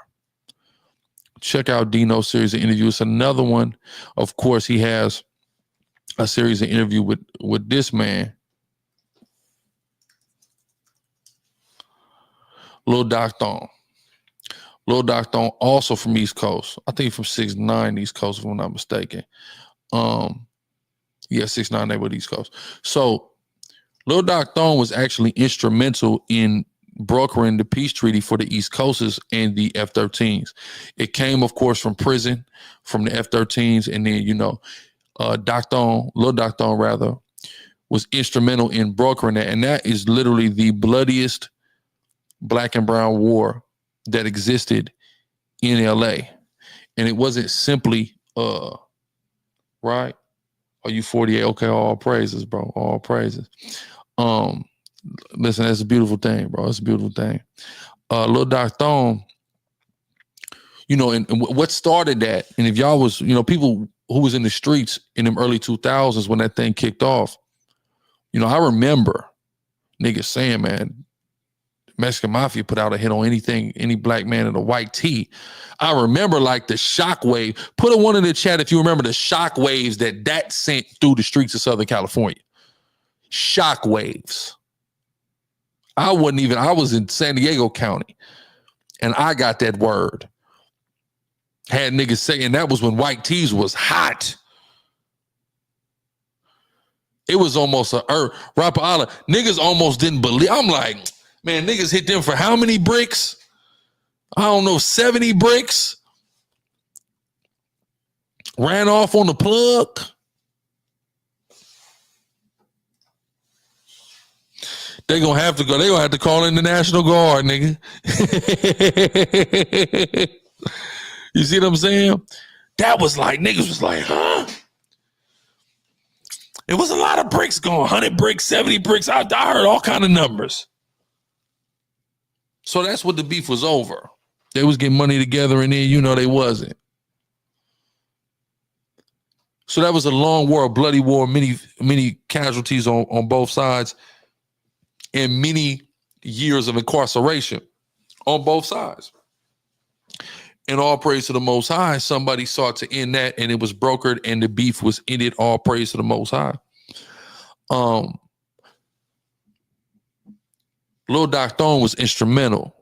check out Dino's series of interviews. Another one, of course, he has a series of interview with this man, Lil Doc Thon. Lil Doc Thon, also from East Coast. I think from 6'9" East Coast, if I'm not mistaken. Yeah, 6'9" neighborhood East Coast. So Lil Doc Thon was actually instrumental in brokering the peace treaty for the East Coasters and the F-13s. It came, of course, from prison, from the F-13s, and then, you know, Lil Doc Thon rather, was instrumental in brokering that. And that is literally the bloodiest black and brown war that existed in LA. And it wasn't simply, right? Are you 48? Okay, all praises, bro. All praises. Listen, that's a beautiful thing, bro. It's a beautiful thing. Lil Doc Thon, you know, and what started that, and if y'all was, you know, people who was in the streets in them early 2000s when that thing kicked off, you know, I remember niggas saying, man, Mexican Mafia put out a hit on anything, any black man in a white tee. I remember like the shockwave. Put a one in the chat if you remember the shockwaves that sent through the streets of Southern California. Shockwaves. I was in San Diego County and I got that word. Had niggas saying that was when white tees was hot. It was almost Rapper Allah. Niggas almost didn't believe. I'm like, man, niggas hit them for how many bricks? I don't know, 70 bricks. Ran off on the plug. They gonna have to go. They gonna have to call in the National Guard, nigga. You see what I'm saying? That was like, niggas was like, huh? It was a lot of bricks going, 100 bricks, 70 bricks. I heard all kind of numbers. So that's what the beef was over. They was getting money together and then, you know, they wasn't. So that was a long war, a bloody war, many casualties on both sides and many years of incarceration on both sides. And all praise to the Most High, somebody sought to end that and it was brokered and the beef was ended. All praise to the Most High. Lil Doc Thon was instrumental.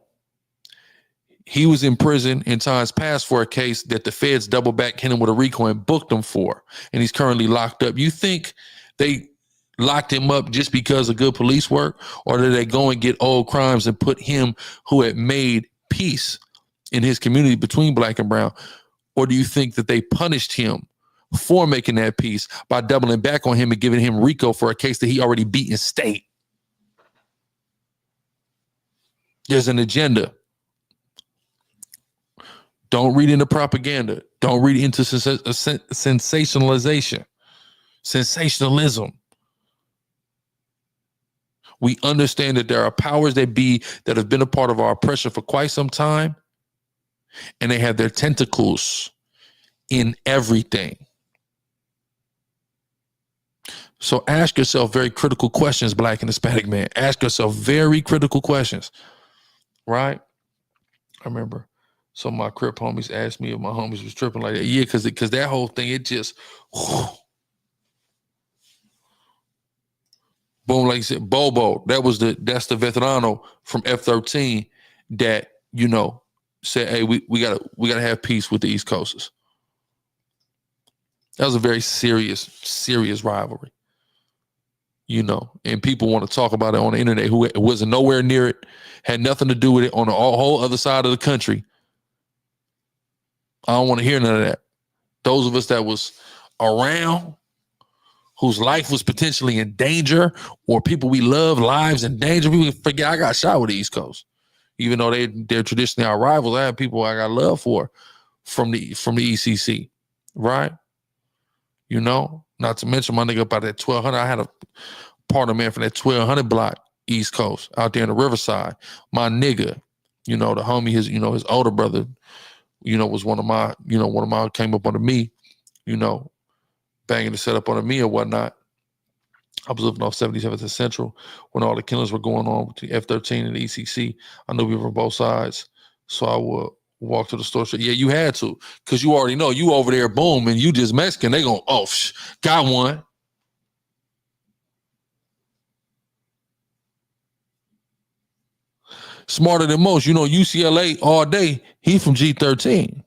He was in prison in times past for a case that the feds double back, hit him with a RICO and booked him for. And he's currently locked up. You think they locked him up just because of good police work? Or did they go and get old crimes and put him who had made peace in his community between black and brown? Or do you think that they punished him for making that peace by doubling back on him and giving him RICO for a case that he already beat in state? There's an agenda. Don't read into propaganda. Don't read into sensationalization, sensationalism. We understand that there are powers that be that have been a part of our oppression for quite some time, and they have their tentacles in everything. So ask yourself very critical questions, Black and Hispanic man. Ask yourself very critical questions, right? I remember some of my Crip homies asked me if my homies was tripping like that. Yeah, because that whole thing, it just, boom, like you said, Bobo. That's the veterano from F-13 that, you know, said, hey, we gotta have peace with the East Coasters. That was a very serious rivalry. You know, and people want to talk about it on the internet who wasn't nowhere near it, had nothing to do with it on the whole other side of the country. I don't want to hear none of that. Those of us that was around, whose life was potentially in danger, or people we love, lives in danger, we forget I got shot with the East Coast. Even though they're traditionally our rivals, I have people I got love for from the ECC, right? You know, not to mention my nigga about that 1200. I had a partner, man, from that 1200 block East Coast out there in the Riverside. My nigga, you know, the homie, his older brother, you know, was one of my came up under me, you know, banging the setup under me or whatnot. I was living off 77th and Central when all the killings were going on with the F-13 and the ECC. I knew we were on both sides. So I would Walk to the store. Yeah, you had to. Because you already know you over there, boom, and you just Mexican. They going, oh, got one. Smarter than most. You know, UCLA all day, he from G13.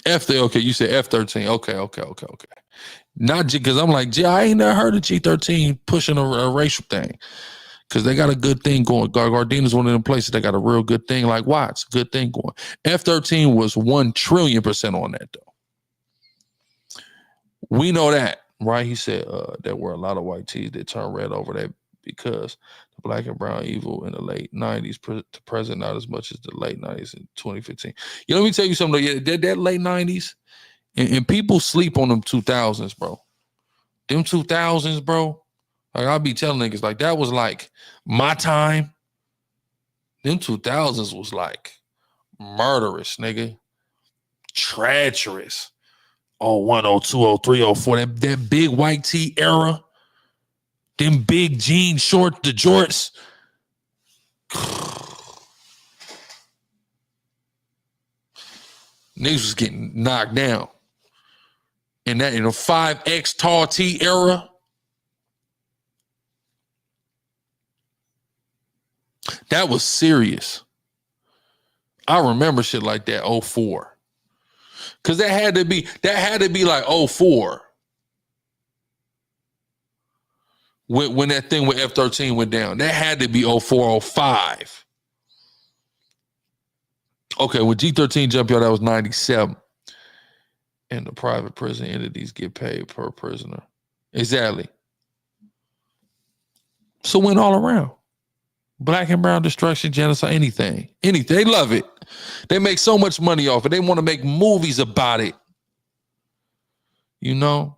Okay, you said F13. Okay. Not G, because I'm like, gee, I ain't never heard of G13 pushing a racial thing. Because they got a good thing going. Gardenia's one of them places that got a real good thing, like Watts, good thing going. F13 was 1 trillion% on that, though. We know that, right? He said there were a lot of white tees that turned red over that because the black and brown evil in the late 90s to present, not as much as the late 90s in 2015. You know, let me tell you something, though. Yeah, that late 90s, and people sleep on them 2000s, bro. Them 2000s, bro. Like, I'll be telling niggas, like, that was like my time. Them 2000s was like murderous, nigga. Treacherous. 01, 02, 03, 04. That big white tee era. Them big jean short, the jorts. Niggas was getting knocked down. In that, in a 5X tall tee era. That was serious. I remember shit like that, 04. Cause that had to be like 04. When that thing with F13 went down. That had to be 04, 05. Okay, when G13 jumped out, that was 97. And the private prison entities get paid per prisoner. Exactly. So went all around. Black and brown destruction, genocide, anything. They love it. They make so much money off it. They want to make movies about it. You know?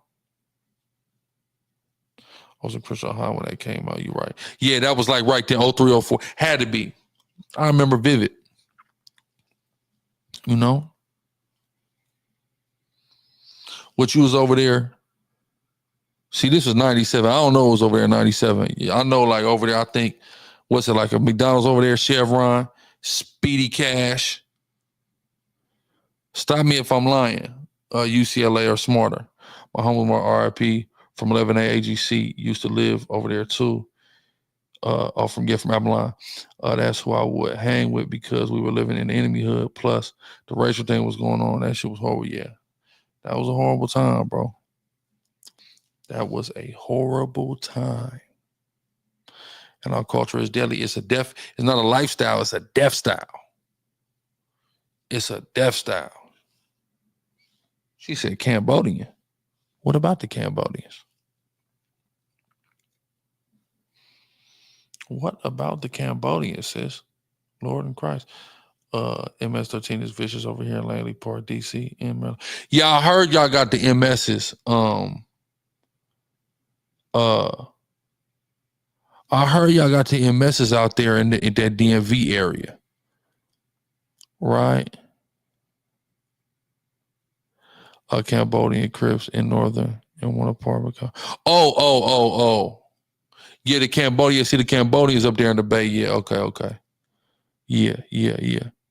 I was in Crenshaw High when that came out. You're right. Yeah, that was like right there, 03, 04. Had to be. I remember vivid. You know? What you was over there. See, this was 97. I don't know it was over there in 97. Yeah, I know like over there, I think, what's it like, a McDonald's over there, Chevron, Speedy Cash. Stop me if I'm lying. UCLA or smarter. My homie, my RIP from 11A AGC used to live over there too. From Abilene. That's who I would hang with because we were living in the enemy hood. Plus the racial thing was going on. That shit was horrible. Yeah. That was a horrible time, bro. That was a horrible time. And our culture is deadly. It's not a lifestyle, it's a death style. It's a death style. She said Cambodian. What about the Cambodians? What about the Cambodians, sis? Lord in Christ. MS-13 is vicious over here in Langley Park, DC. Yeah, I heard y'all got the MSs. I heard y'all got the MSs out there in that DMV area. Right? Cambodian Crips in Northern in one apartment. Oh. Yeah, the Cambodia. See the Cambodians up there in the Bay. Yeah, okay. Yeah,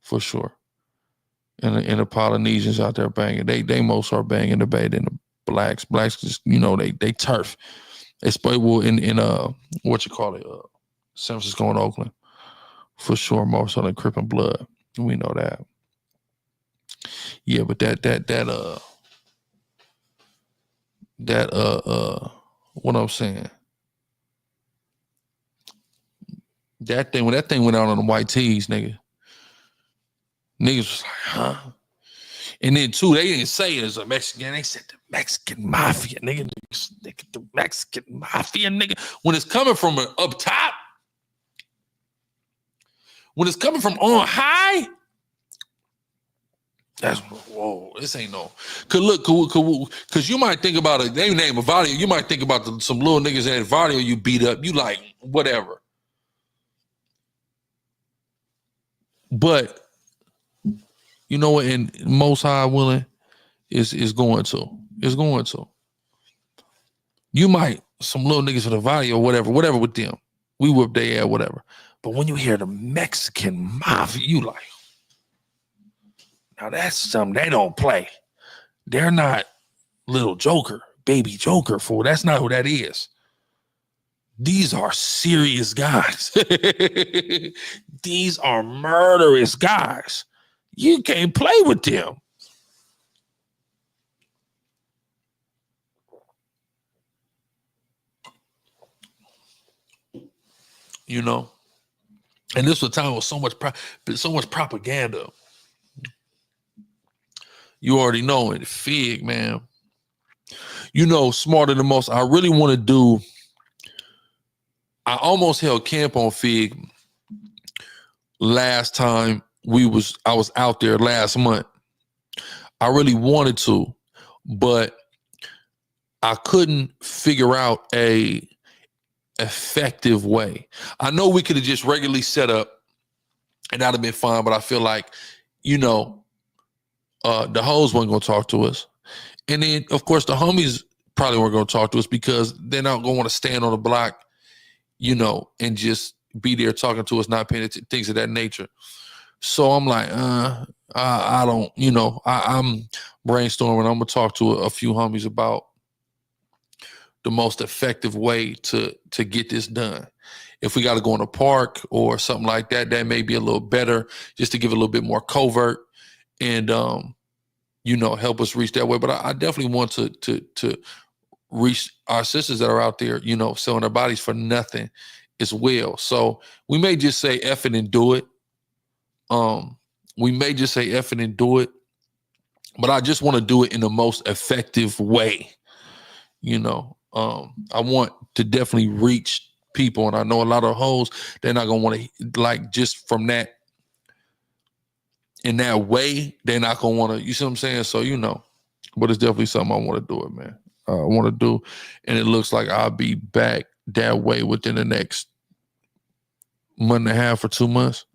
for sure. And the Polynesians out there banging. They most are banging the Bay than the blacks. Blacks just, you know, they turf. It's well in what you call it, San Francisco and Oakland, for sure, more so than Crip and Blood. We know that. Yeah, but what I'm saying, when that thing went out on the white tees, niggas was like, huh? And then too, they didn't say it as a Mexican. They said the Mexican mafia, nigga. The Mexican mafia, nigga. When it's coming from up top, when it's coming from on high, that's whoa. This ain't no. Cause you might think about it. They name a VARRIO. You might think about some little niggas at VARRIO you beat up. You like whatever. But you know what? And Most High willing is going to. It's going to. You might some little niggas for the VARRIO or whatever with them. We whip their ass, whatever. But when you hear the Mexican mafia, you like, now that's something they don't play. They're not little Joker, baby Joker, fool. That's not who that is. These are serious guys. These are murderous guys. You can't play with them. You know? And this was a time with so much propaganda. You already know it. FIGG, man. You know, smarter than most. I really want to do. I almost held camp on FIGG last time I was out there last month. I really wanted to, but I couldn't figure out a effective way. I know we could have just regularly set up and that'd have been fine, but I feel like, you know, the hoes weren't going to talk to us. And then, of course, the homies probably weren't going to talk to us because they're not going to want to stand on the block, you know, and just be there talking to us, not paying attention, things of that nature. So I'm like, I don't, you know, I'm brainstorming. I'm going to talk to a few homies about the most effective way to get this done. If we got to go in a park or something like that, that may be a little better just to give it a little bit more covert and, you know, help us reach that way. But I definitely want to reach our sisters that are out there, you know, selling their bodies for nothing as well. So we may just say F it and do it. We may just say F it and do it. But I just want to do it in the most effective way, you know. I want to definitely reach people, and I know a lot of hoes, they're not gonna want to, like, just from that, in that way, they're not gonna want to, you see what I'm saying? So, you know, but it's definitely something I want to do it, man. I want to do, and it looks like I'll be back that way within the next month and a half or 2 months.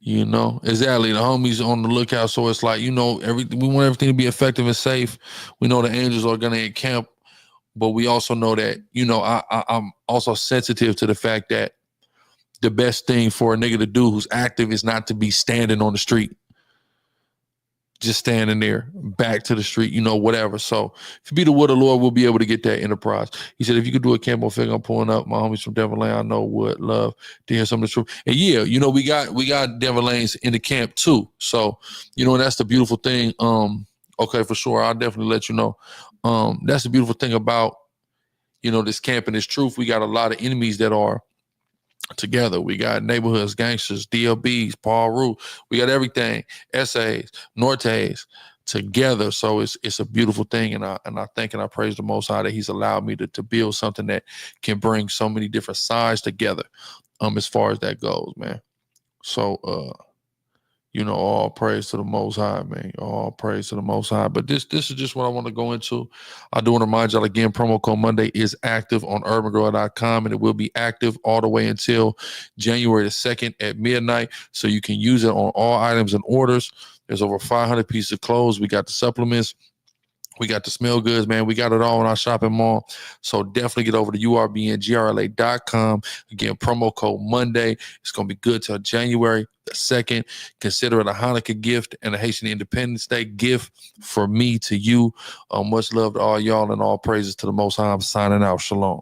You know, exactly. The homies on the lookout. So it's like, you know, we want everything to be effective and safe. We know the angels are gonna encamp, but we also know that, you know, I'm also sensitive to the fact that the best thing for a nigga to do who's active is not to be standing on the street, just standing there, back to the street, you know, whatever. So if you be the will of the Lord, we'll be able to get that enterprise. He said, if you could do a camp on FIGG, I'm pulling up. My homies from Denver Lane, I know would love to hear some of the truth. And yeah, you know, we got Denver Lanes in the camp too. So, you know, that's the beautiful thing. Okay, for sure. I'll definitely let you know. That's the beautiful thing about, you know, this camp and this truth. We got a lot of enemies that are together. We got neighborhoods, gangsters, DLBs, PIRU. We got everything, SAs, NORTENOS together. So it's a beautiful thing, and I thank and I praise the Most High that He's allowed me to build something that can bring so many different sides together. As far as that goes, man. So you know, all praise to the Most High, man. All praise to the Most High. But this is just what I want to go into. I do want to remind y'all again, promo code Monday is active on urbangrla.com, and it will be active all the way until January the 2nd at midnight. So you can use it on all items and orders. There's over 500 pieces of clothes. We got the supplements. We got the smell goods, man. We got it all in our shopping mall. So definitely get over to urbngrla.com. Again, promo code Monday. It's going to be good till January the 2nd. Consider it a Hanukkah gift and a Haitian Independence Day gift for me to you. Much love to all y'all and all praises to the Most High. I'm signing out. Shalom.